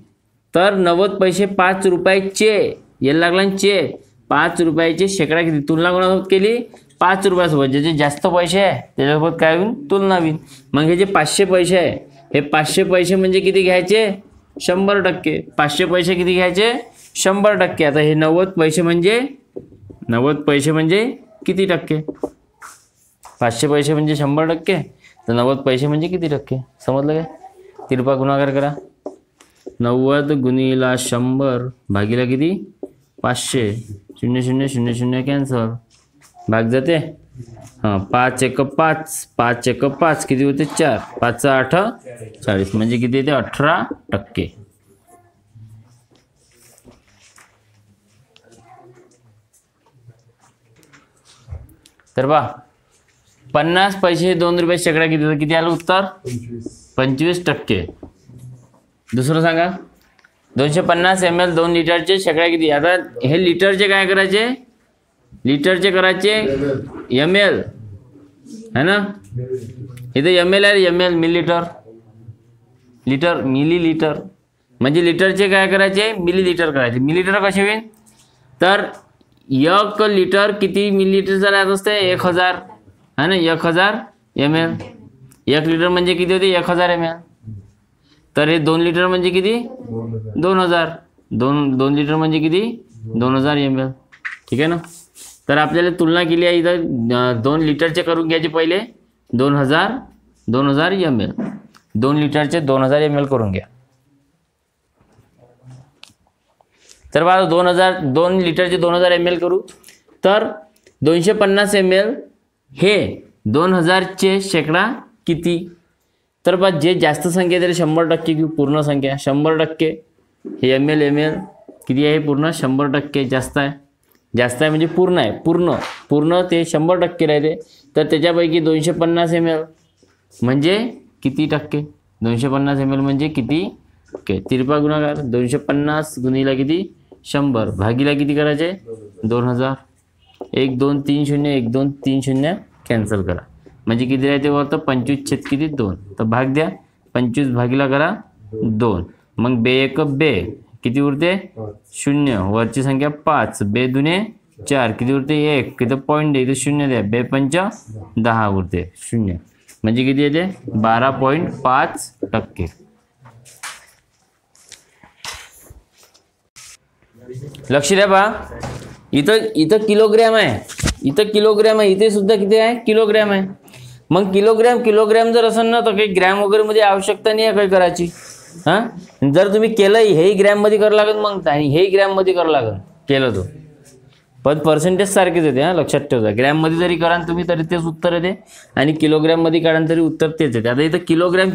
तर 90 पैसे 5 रुपयाचे, याला लागला चे, 5 रुपयाचे शेकडा किती? तुलना कोणासोबत केली? 5 रुपयासोबत. ज्याचे जास्त पैसे आहे त्याच्यासोबत काय होईल? तुलना होईल. मग हे जे 500 पैसे आहे, हे 500 पैसे म्हणजे किती घ्यायचे? 100%. 500 पैसे किती घ्यायचे? 100%. आता हे 90 पैसे म्हणजे 90 पैसे म्हणजे किती टक्के? 500 पैसे म्हणजे 100%, तर 90 पैसे म्हणजे किती टक्के? समजलं काय? तिरपा गुणाकार करा. 90 गुणिला 100 भागीला किती? 500. 0 0 0 0 कॅन्सल, भाग जाते. 5 1 5, 5 1 5 किती होते? 4. 5 8 40 म्हणजे किती येते? 18%. तर बा 50 पैसे 2 रुपये शेकडा किती? किती आलं उत्तर? 25%. दुसरं सांगा. 250 ml 2 लिटरचे शेकडा किती? आता हे लिटरचे काय करायचे? लिटरचे करायचे ml है ना. इथे ml आहे, ml मिलीलीटर, लिटर मिलीलीटर म्हणजे लिटरचे काय करायचे? मिलीलीटर करायचे. मिलीलीटर कसे होईल? तर 1 लिटर किती मिलीलीटर राहत असते? 1000 है ना. 1000 ml. 1 लिटर म्हणजे किती होते? 1000 ml. तर हे 2 लिटर म्हणजे किती? 2000. 2 लिटर म्हणजे किती? 2000 ml. ठीक आहे ना. तर आपल्याला तुलना केली आहे इथं. 2 लिटरचे करून घ्यायचे पहिले. 2000 ml. 2 लिटरचे 2000 ml करून घ्या. तर बघा 2 लिटरचे 2000 ml करू. तर 250 ml हे 2000चे शेकडा किती? तर बघा जे जास्त संख्या आहे त्याला 100% घेऊ. पूर्ण संख्या 100%. हे ml किती आहे? पूर्ण 100% जास्त आहे. जास्त आहे म्हणजे पूर्ण आहे. पूर्ण ते 100% राहते. तर त्याच्यापैकी 250 ml म्हणजे किती टक्के? 250 ml म्हणजे किती टक्के? तिरपा गुणाकार. 250 गुणिला किती? 100 भागीला किती करायचे? 2000. 1 2 3 0 1 2 3 0 कॅन्सल करा म्हणजे किती राहते? वरतं 25 छेद किती? 2. तर भाग द्या. 25 भागीला करा 2. मग बे 1 बे किती उरते? 0. वरची संख्या 5. बे दुने 4 किती उरते? 1. किती पॉईंट द्या? इथे 0 द्या. बे 5 10 उरते 0 म्हणजे किती येते? 12.5%. लक्ष द्या बा. इथं किलोग्रॅम आहे, इथं किलोग्रॅम आहे, इथे सुद्धा किती आहे? किलोग्रॅम आहे. मग किलोग्रॅम जर असेल ना तर काही ग्रॅम वगैरे मध्ये आवश्यकता नाही आहे काही करायची. जर तुम्ही केलं हेही ग्रॅम मध्ये करावं लागेल, मग आणि हेही ग्रॅम मध्ये करावं लागेल केलं तो. पण पर्सेंटेज सारखेच येते. लक्षात ठेवा. ग्रॅम मध्ये जरी करा तुम्ही तरी तेच उत्तर येते आणि किलोग्रॅम मध्ये काढा तरी उत्तर तेच येते. आता इथं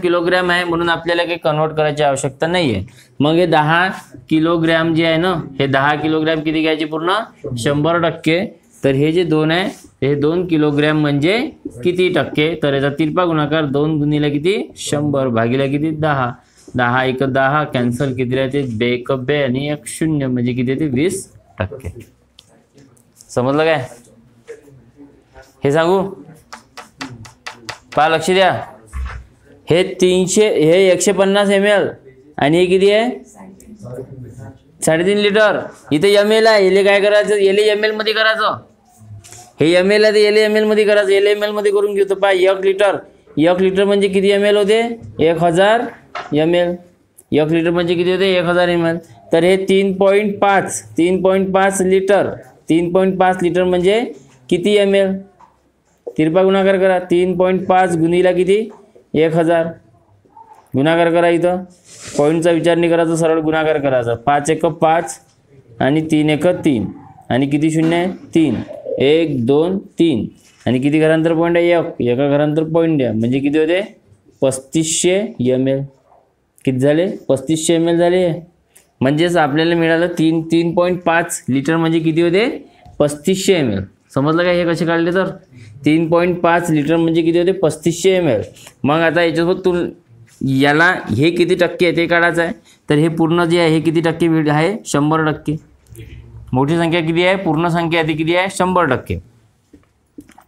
किलोग्रॅम आहे म्हणून आपल्याला काही कन्वर्ट करायची आवश्यकता नाही आहे. मग हे 10 किलोग्रॅम जे आहे ना, हे 10 किलोग्रॅम किती घ्यायचे? पूर्ण 100%. तर हे जे 2 आहे हे 2 किलोग्रॅम म्हणजे किती टक्के? तर याचा तिरपा गुणाकार 2 गुणिले किती? 100 भागीला किती? 10. 10 1 10 कॅन्सल किती राहते? बे 1 बे आणि 1 0 म्हणजे किती येते? 20%. समजलं काय? हे सांगू पहा. लक्ष द्या. हे 300 हे 150 ml आणि हे किती आहे? 3.5 लिटर. इथे ml आहे. याले काय करायचं? याले ml मध्ये करायचं. हे ml आहे ते याले ml मध्ये करायचं. याले ml मध्ये करून घेऊ. तर पहा 1 लिटर म्हणजे किती ml होते? 1000 ml. 1 लिटर म्हणजे किती होते? 1000 ml. तर हे 3.5 लिटर. 3.5 लिटर म्हणजे किती ml? तिरपा गुणाकार करा. 3.5 गुणिला किती? 1000 गुणाकार करा. इथं पॉईंटचा विचार नाही करायचा, सरळ गुणाकार करायचा. 5 1 5 आणि 3 एक 3 आणि किती शून्य आहे 3 1 2 3 आणि किती घरांतर पॉईंट आहे एका घरांतर पॉईंट द्या म्हणजे किती होते 3500 ml. किती झाले 3500 ml झाले. म्हणजेच आपल्याला मिळालं 3.5 लिटर म्हणजे किती होते 3500 ml. समजलं का हे कसे काढले तर 3.5 लिटर म्हणजे किती होते 3500 ml. मग आता याच्यासोबत याला हे किती टक्के आहे ते काढायचं आहे. तर हे पूर्ण जे आहे हे किती टक्के आहे 100%. मोठी संख्या किती आहे पूर्ण संख्या ती किती आहे 100%.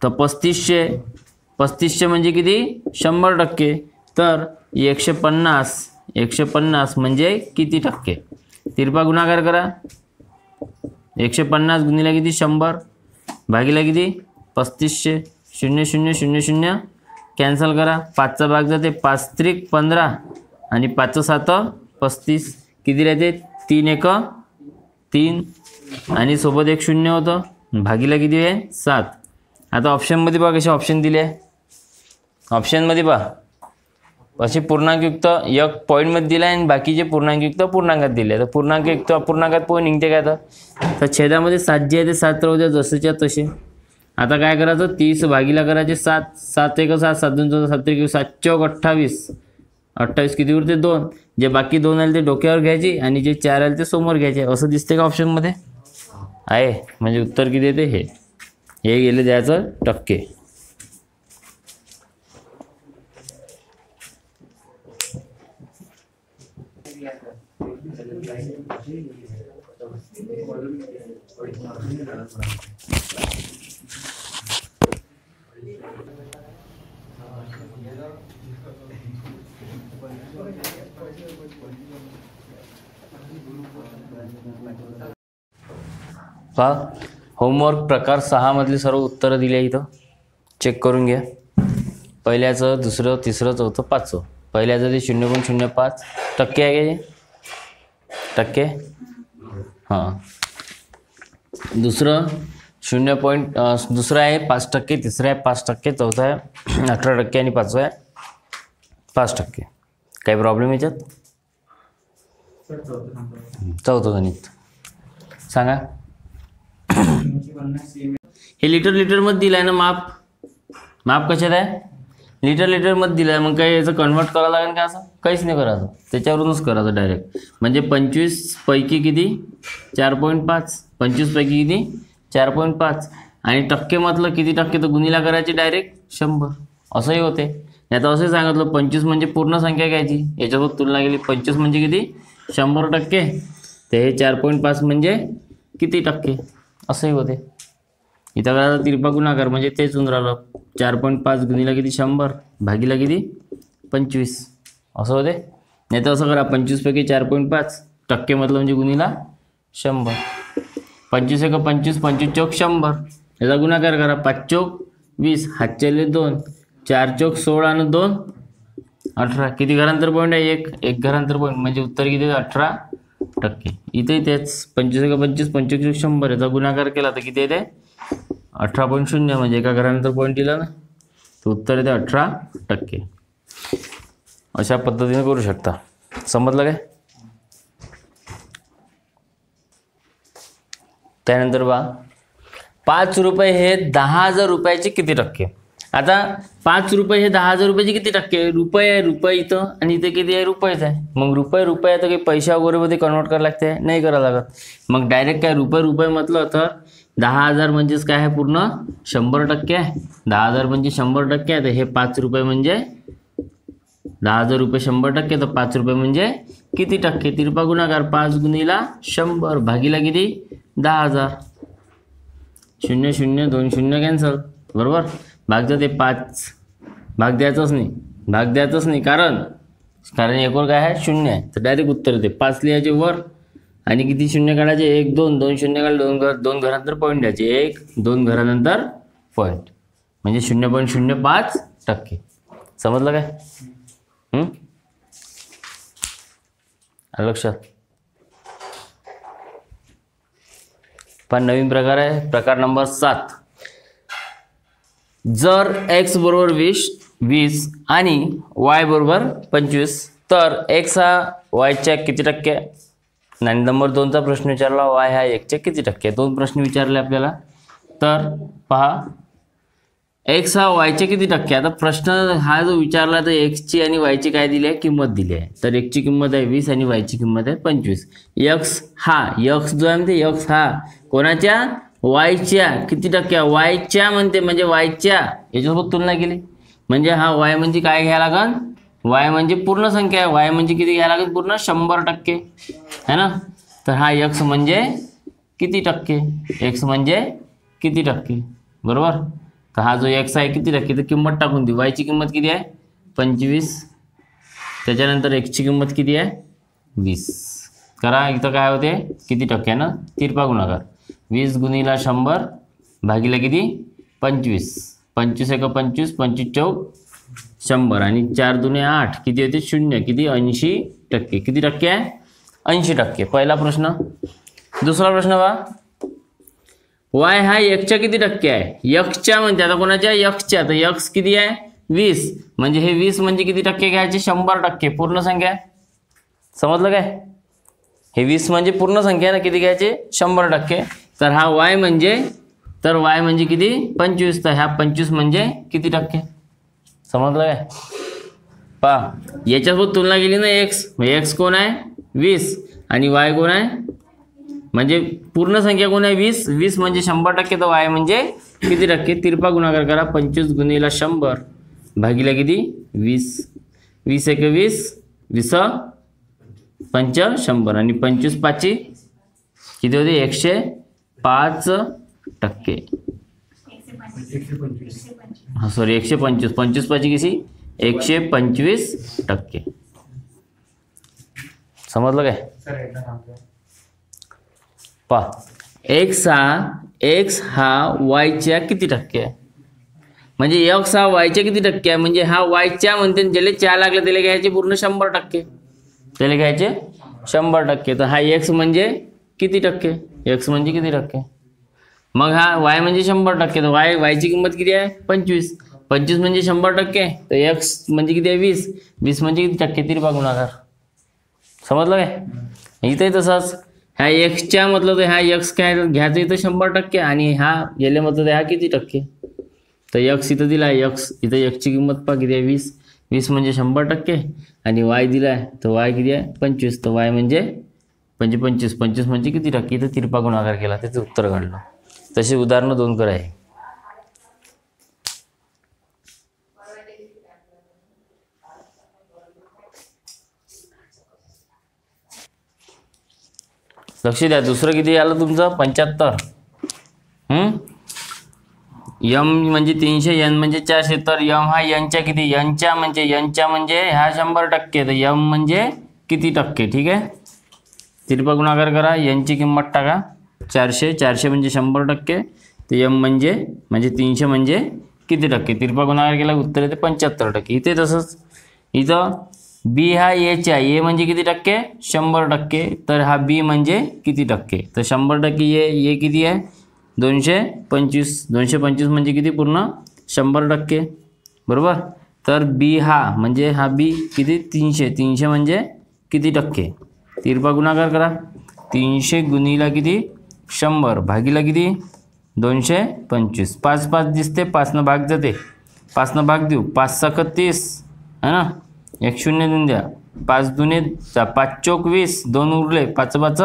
तर 3500 म्हणजे किती 100%. तर 150 म्हणजे किती टक्के तिरपा गुणाकार करा. 150 गुणिले किती 100 भागिले किती 3500 0 0 0 0 कॅन्सल करा. 5चा भाग जाते 5 त्रिक 15 आणि 5 7 35 किती राहते 3 एक 3 आणि सोबत एक शून्य होतं भागिले किती आहे 7. आता ऑप्शनमध्ये पहा कसे ऑप्शन दिले आहे. ऑप्शनमध्ये पहा असे पूर्णांकयुक्त एक पॉईंटमध्ये दिला आहे आणि बाकीचे पूर्णांकयुक्त पूर्णांकात दिले. तर पूर्णांकयुक्त अपूर्णांकात पोहे निघते काय तर छेदामध्ये 7 जे आहे ते 7 राहू द्या जसेच्या तसे. आता काय करायचं 30 भागिला करायचे 7 7 एक 7 7 2 14 7 1 7 चौक 28 28 किती उरते 2. जे बाकी 2 आले ते डोक्यावर घ्यायचे आणि जे 4 आले ते समोर घ्यायचे. असं दिसते का ऑप्शनमध्ये आहे. म्हणजे उत्तर किती येते हे गेले द्यायचं टक्के. पहा होमवर्क प्रकार 6 मधली सर्व उत्तरं दिली आहे इथं चेक करून घ्या. पहिल्याचं दुसरं तिसरं चौथं पाचवं. पहिल्याचं ते 0.05 टक्के आहे का टक्के हां. दुसरं दुसरं आहे 5%. तिसरं आहे 5%. चौथं आहे 18% आणि पाचवं आहे 5%. काही प्रॉब्लेम याच्यात चौथं गणित सांगा. हे लिटरमध्ये दिलं आहे ना माप कशात आहे लिटरमध्ये दिलं आहे. मग काही याचं कन्वर्ट करावं लागेल का असं काहीच नाही करायचं त्याच्यावरूनच करायचं डायरेक्ट. म्हणजे 25 पैकी किती 4.5 25 पैकी किती 4.5 आणि टक्के म्हटलं किती टक्के तर गुणिला करायची डायरेक्ट 100 असंही होते. याचं असंही सांगितलं 25 म्हणजे पूर्ण संख्या घ्यायची याच्यासोबत तुलना केली 25 म्हणजे किती 100%. ते हे 4.5 म्हणजे किती टक्के असंही होते. इथं करायचं तिरपा गुणाकार म्हणजे तेच होऊन राहिलं 4.5 गुणिला किती 100 भागिला किती 25 असं होते. नाही तर असं करा 25 पैकी 4.5 टक्के म्हटलं म्हणजे गुणिला 100. 25 एक 25 25 चौक 100 याचा गुणाकार करा 5 चौक 20 हातचेले 2 4 चौक 16 आणि 2 18 किती घरांतर पॉईंट आहे एक घरांतर पॉईंट म्हणजे उत्तर किती 18%. इथे तेच 25 एक 25 25 100 याचा गुणाकार केला तर किती येते 18.0 म्हणजे एका घरानंतर पॉईंट दिला ना तर उत्तर येते 18%. अशा पद्धतीने करू शकता. समजलं काय. त्यानंतर बा 5 रुपये हे 10,000 रुपयाचे किती टक्के. आता 5 रुपये हे 10,000 रुपयाचे किती टक्के रुपये आहे रुपये इथं आणि इथे किती आहे रुपयेच आहे. मग रुपये तर काही पैशा वगैरेमध्ये कन्वर्ट करावं लागते नाही करावं लागत. मग डायरेक्ट काय रुपये म्हटलं तर 10,000 म्हणजेच काय आहे पूर्ण 100% आहे. 10,000 म्हणजे 100% आहे. तर हे 5 रुपये म्हणजे 10,000 रुपये 100% तर 5 रुपये म्हणजे किती टक्के तिरपा गुणाकार 5 गुणिला 100 भागिला किती 10,000 0 0 2 0 कॅन्सल बरोबर. भाग जाते 5 भाग द्यायचाच नाही कारण एकवर काय आहे 0 आहे तर डायरेक्ट उत्तर येते 5 लिहायचे वर आणि किती शून्य काढायचे 1 2 2 शून्य काढले 2 घरानंतर पॉईंट द्यायचे 1 2 घरानंतर पॉईंट म्हणजे 0.05%. समजलं काय लक्षात. पण नवीन प्रकार आहे प्रकार नंबर 7. जर x बरोबर 20 आणि y बरोबर 25 तर x हा y च्या किती टक्के आणि नंबर 2चा प्रश्न विचारला वाय हा 1च्या किती टक्के. 2 प्रश्न विचारले आपल्याला. तर पहा एक्स हा वायच्या किती टक्के. आता प्रश्न हा जो विचारला तर एक्सची आणि वायची काय दिली आहे किंमत दिली आहे. तर एक्सची किंमत आहे 20 आणि वायची किंमत आहे 25. एक्स जो आहे म्हणते एक्स हा कोणाच्या वायच्या किती टक्के. वायच्या म्हणते म्हणजे वायच्या याच्यासोबत तुलना केली म्हणजे हा वाय म्हणजे काय घ्यायला लागन. वाय म्हणजे पूर्ण संख्या आहे. वाय म्हणजे किती घ्यायला लागेल पूर्ण 100% है ना. तर हा एक्स म्हणजे किती टक्के. एक्स म्हणजे किती टक्के बरोबर. तर हा जो एक्स आहे किती टक्के तर किंमत टाकून देऊ. वायची किंमत किती आहे 25. त्याच्यानंतर एक्सची किंमत किती आहे 20. करा इथं काय होते किती टक्के ना तिरपा गुणाकार. 20 गुणिला 100 भागिले किती 25. 25 एक 25 25 चौक 100 आणि 4 दुने 8 किती होते 0 किती 80%. किती टक्के आहे 80%. पहिला प्रश्न. दुसरा प्रश्न पहा वाय हा एक्सच्या किती टक्के आहे. एक्सच्या म्हणते आता कोणाच्या एक्सच्या. तर एक्स किती आहे 20 म्हणजे हे 20 म्हणजे किती टक्के घ्यायचे 100% पूर्ण संख्या. समजलं काय. हे 20 म्हणजे पूर्ण संख्या ना किती घ्यायचे 100%. तर हा वाय म्हणजे किती 25. तर ह्या 25 म्हणजे किती टक्के. समजलं काय. पहा याच्यासोबत तुलना केली ना एक्स कोण आहे 20 आणि वाय कोण आहे म्हणजे पूर्ण संख्या कोण आहे 20 म्हणजे 100%. तर वाय म्हणजे किती टक्के. तिरपा गुणाकार करा. 25 गुणिला 100 भागिले किती 20. 20 एक 20 20 पंच 100 आणि 25 पाची किती होते 105%. हा सॉरी 125. 25 पाची किती 125%. समजलं काय. पहा एक्स हा वायच्या किती टक्के आहे म्हणजे एक्स हा वायच्या किती टक्के आहे म्हणजे हा वायच्या म्हणते ज्याला 4 लागले त्याला घ्यायचे पूर्ण 100%. त्याला घ्यायचे 100%. तर हा एक्स म्हणजे किती टक्के. एक्स म्हणजे किती टक्के. मग हा वाय म्हणजे 100%. तर वायची किंमत किती आहे 25. 25 म्हणजे 100%. तर एक्स म्हणजे किती आहे 20 म्हणजे किती टक्के तिरपा गुणाकार. समजलं काय. इथंही तसंच ह्या एक्सच्या म्हटलं तर ह्या एक्स काय घ्यायचं इथं 100% आणि हा याला म्हटलं तर हा किती टक्के. तर एक्स इथं दिला आहे एक्स इथं एक्सची किंमत पहा किती आहे 20 म्हणजे 100% आणि वाय दिला आहे तर वाय किती आहे 25. तर वाय म्हणजे 25 म्हणजे किती टक्के. इथं तिरपा गुणाकार केला त्याचं उत्तर काढलं. तशी उदाहरणं 2 कराय. लक्ष द्या. दुसरं किती आलं तुमचं 75. यम म्हणजे 300 एन म्हणजे 400. तर यम हा यांच्या किती यांच्या म्हणजे ह्या 100%. तर यम म्हणजे किती टक्के. ठीक आहे. तिरपा गुणाकार करा. यांची किंमत टाका 400 म्हणजे 100%. तर यम म्हणजे 300 म्हणजे किती टक्के. तिरपा गुणाकार केला उत्तर येते 75%. इथे तसंच इथं बी हा एच्या ए म्हणजे किती टक्के 100%. तर हा बी म्हणजे किती टक्के. तर 100% ए किती आहे 225 म्हणजे किती पूर्ण 100% बरोबर. तर बी हा म्हणजे हा बी किती 300 म्हणजे किती टक्के. तिरपा गुणाकार करा. 300 गुणिला किती 100 भागीला किती 225. 5 दिसते 5 भाग जाते 5 भाग देऊ 5 × 30 है ना. 1 0 देऊन द्या. 5 दुने 5 चौक 20 2 उरले 5 5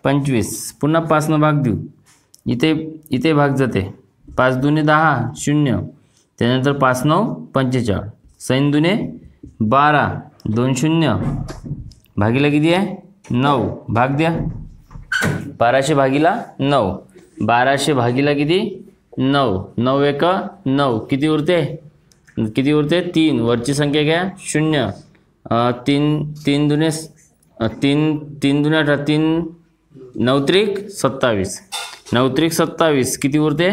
25 पुन्हा 5 भाग देऊ. इथे भाग जाते 5 दुने 10 0 त्यानंतर 5 9 45 सैन दुने 12 2 0 भागीला किती आहे 9 भाग द्या. 1200 भागीला 9 1200 भागीला किती 9 9 1 9 किती उरते 3 वरची संख्या घ्या 0 3 दुने 18 3 9 त्रिक 27 9 त्रिक 27 किती उरते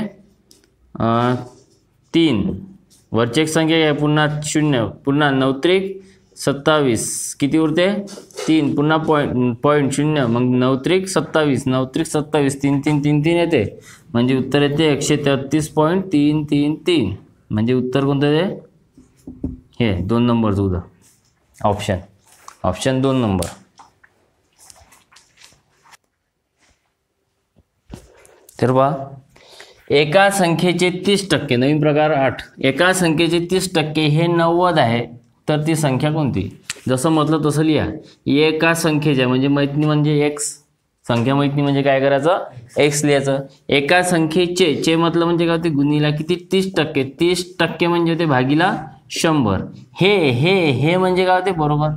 3 वरची एक संख्या घ्या पुन्हा 0 पुन्हा 9 त्रिक 27 किती उरते 3 पुन्हा पॉईंट 0 मग 9 त्रिक 27 9 त्रिक 27 3 3 3 3 येते म्हणजे उत्तर येते 133.333 म्हणजे उत्तर कोणतं आहे हे 2 नंबरचं उदा ऑप्शन 2 नंबर. तर पहा, एका संख्येचे 30%, नवीन प्रकार 8, एका संख्येचे 30% हे 90 आहे, तर ती संख्या कोणती? जसं म्हटलं तसं लिहा. एका संख्येच्या म्हणजे मैत्नी म्हणजे एक्स, संख्या मैत्नी म्हणजे काय करायचं? एक्स लिहायचं. एका संख्येचे चे म्हटलं म्हणजे काय होते? गुणीला किती? 30%. 30% म्हणजे होते भागीला 100. हे म्हणजे काय होते? बरोबर.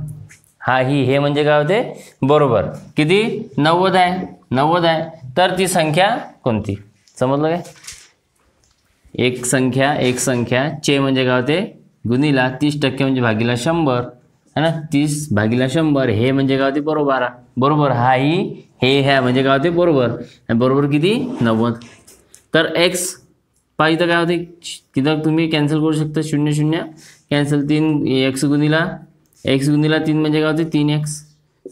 हे म्हणजे काय होते? बरोबर. किती? 90 आहे. 90 आहे, तर ती संख्या कोणती? समजलं काय? एक संख्या चे म्हणजे काय होते? गुणीला 30% म्हणजे भागीला 100 है ना. 30 भागीला 100 हे म्हणजे काय होते? बरोबर. बरोबर. हे म्हणजे काय होते? बरोबर. बरोबर किती? 90. तर एक्स पाहिजे काय होते? तिथं तुम्ही कॅन्सल करू शकता. 0 0 कॅन्सल. 3 एक्स गुणीला 3 म्हणजे काय होते? 3x.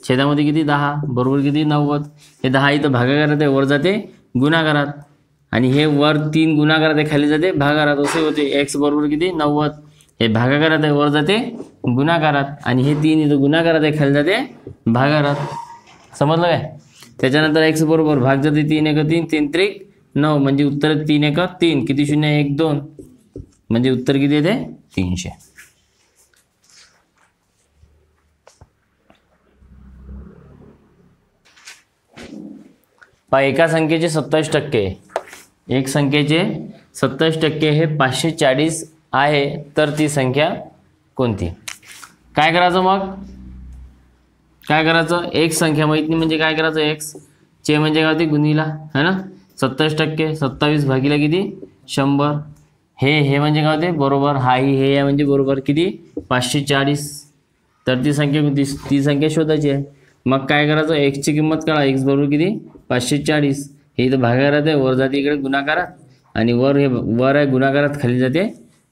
छेदामध्ये किती? 10. बरोबर किती? 90. हे 10 इथं भागाकारात आहे, वर जाते गुणाकारात, आणि हे वर 3 गुणाकारात आहे, खाली जाते भागाकारात. असे होते. एक्स बरोबर किती? 90. हे भागाकारात आहे, वर जाते गुणाकारात, आणि हे 3 इथं गुणाकारात आहे, खाली जाते भागाकारात. समजलं काय? त्याच्यानंतर एक्स बरोबर भाग जाते 3 1 3 3 त्रिक 9 म्हणजे उत्तर 3 1 3. किती? 0 1 2 म्हणजे उत्तर किती येते? 300. पहा, एका संख्येचे 27%, एक संख्येचे 27% हे 540 आहे, तर ती संख्या कोणती? काय करायचं मग? काय करायचं? एक संख्या माहित नाही म्हणजे काय करायचं? एक्स चे म्हणजे काय होते? गुणीला है ना. 27%, 27 भागीला किती? 100. हे म्हणजे काय होते? बरोबर. हे म्हणजे बरोबर. किती? 540. तर ती संख्या कोणती? ती संख्या शोधायची आहे. मग काय करायचं? एक्सची किंमत काढा. एक्स बरोबर किती? 540. हे इथं भागाकारात आहे, वर जाते इकडे गुणाकारात, आणि वर आहे गुणाकारात, खाली जाते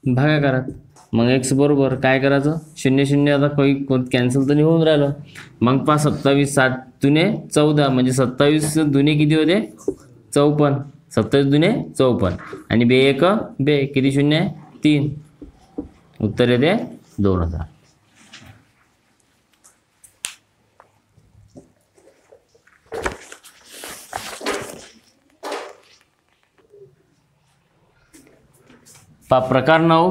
भागाकारात. मग एक्स बरोबर काय करायचं? 0 0 आता काही कॅन्सल तर नाही होऊन राहिलं. मग 27 7 दुने 14 म्हणजे 27 दुने किती होते? 54. 27 दुने 54, आणि 2 1 2 किती? 0 3. उत्तर येते 2000. प्रकार 9,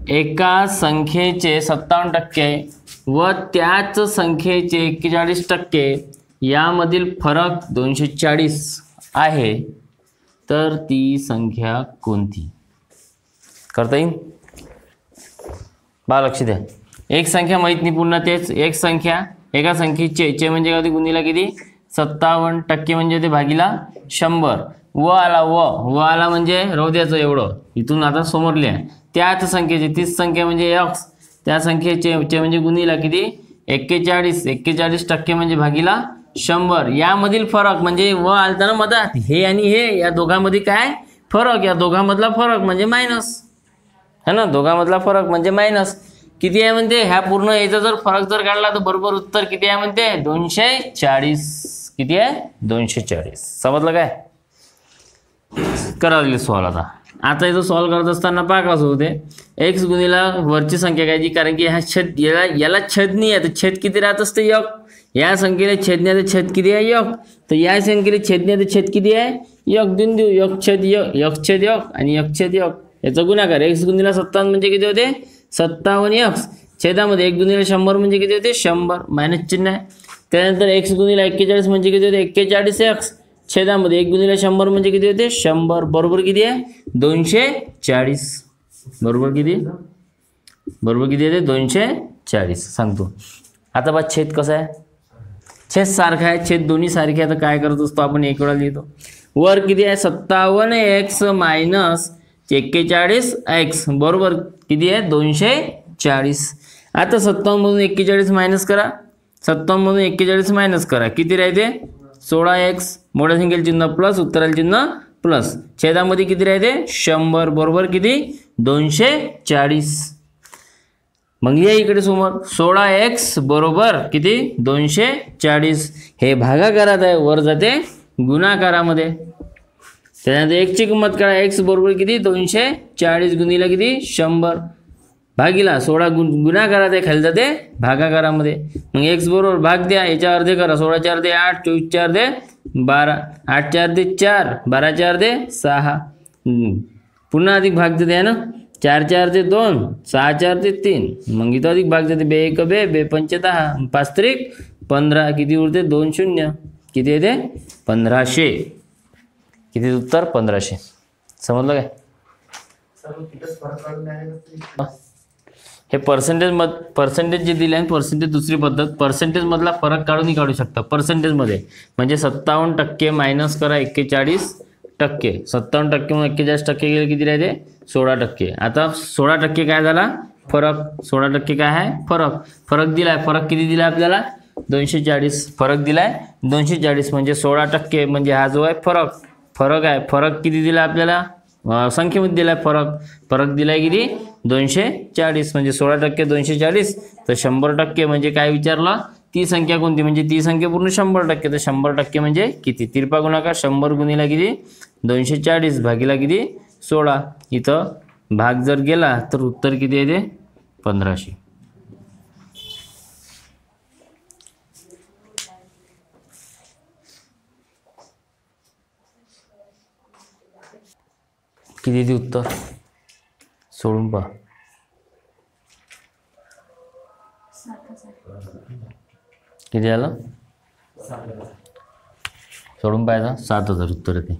एका संख्येचे 57% व त्याच संख्येचे 41% यामधील फरक 240 आहे, तर ती संख्या कोणती? करता येईल? बा लक्ष द्या. एक संख्या माहित नाही, पुन्हा तेच एक संख्या, एका संख्येचे चे म्हणजे काय? गुणीला किती? 57% म्हणजे ते भागीला 100. व आला म्हणजे राहू द्यायचं एवढं, इथून आता समोर लिहा. त्याच संख्येचे 30 संख्या म्हणजे एक्स, त्या संख्येचे म्हणजे गुणीला किती? 41% म्हणजे भागीला 100. यामधील फरक म्हणजे व आलता ना मधात, हे आणि हे, या दोघांमध्ये काय फरक? या दोघांमधला फरक म्हणजे मायनस है ना. दोघांमधला फरक म्हणजे मायनस किती आहे म्हणते? ह्या पूर्ण याचा जर फरक जर काढला तर बरोबर उत्तर किती आहे म्हणते? 240. किती आहे? 240. समजलं काय? करा सॉल्व. आता इथं सॉल्व करत असताना पहा कसं होते. एक्स गुणीला वरची संख्या घ्यायची, कारण की ह्या छेद याला छेदनी आहे, तर छेद किती राहत असते? 1. या संख्येला छेदण्याचं छेद किती आहे? 1. तर या संख्येला छेदण्याचं छेद किती आहे? 1 देऊन देऊ. 1 छेद 1 आणि 1 छेद 1 याचा गुणाकार. एक्स गुणीला 57 म्हणजे किती होते? 57 एक्स. छेदामध्ये 1 गुणीला 100 म्हणजे किती होते? 100. मायनस चिन्ह आहे. त्यानंतर एक्स गुणीला 41 म्हणजे किती होते? 41 एक्स. छेदामध्ये 1 गुणीला 100 म्हणजे किती होते? 100. बरोबर किती आहे? 240. बरोबर किती? बरोबर किती येते? 240. सांगतो आता बा. छेद कसा आहे? छेद सारखा आहे, छेद दोन्ही सारखे आहे. तर काय करत असतो आपण? एक वेळा लिहितो. वर किती आहे? 57 एक्स मायनस 41 एक्स बरोबर किती आहे? 240. आता 57 मधून 41 मायनस करा. 57 मधून 41 मायनस करा. किती राहते? 16 एक्स. मोठ्या संख्येला चिन्ह प्लस, उत्तराला चिन्ह प्लस. छेदामध्ये किती राहते? 100. बरोबर किती? 240. मग या इकडे समोर 16 एक्स बरोबर किती? 240. हे भागाकारात आहे, वर जाते गुणाकारामध्ये. त्यानंतर एक्सची किंमत काढा. एक्स बरोबर किती? 240 गुणीला किती? 100 भागीला 16 गुणाकारात आहे, खाली जाते भागाकारामध्ये. मग एक्स बरोबर भाग द्या, याच्या अर्धे करा. 16 चे अर्धे 8, 24 चे अर्धे 12, 8 4 दे 4, 12 4 दे 6, पुन्हा अधिक भाग देते आहे ना, 4 4 दे 2, 6 4 दे 3, मग इथं अधिक भाग देते, 2 1 2, 2 5 10, 5 त्रिक 15, किती उरते 2 0, किती येते 1500, किती उत्तर 1500. समजलं काय? हे पर्सेंटेज जे दिले आहे, पर्सेंटेज दुसरी पद्धत, पर्सेंटेज मधला फरक काढूनही काढू शकता. पर्सेंटेज मध्ये म्हणजे 57% मायनस करा 41%, 57% मग 41% गेले किती राहते 16%. आता 16% काय झाला फरक, 16% काय आहे फरक दिलाय. फरक किती दिलाय आपल्याला 240, फरक दिलाय 240 म्हणजे 16% म्हणजे हा जो आहे फरक आहे. फरक किती दिला आपल्याला संख्येमध्ये दिलाय फरक दिलाय किती 240 म्हणजे 16% 240, तर 100% म्हणजे काय विचारलं ती संख्या कोणती, म्हणजे ती संख्या पूर्ण 100%, तर 100% म्हणजे किती, तिरपा गुणाकार 100 गुणिला किती 240 भागीला किती 16, इथं भाग जर गेला तर उत्तर किती येते 1500. किती ते उत्तर सोडून पहा. किती आलं सोडून पाहायचा 7000 उत्तर येते.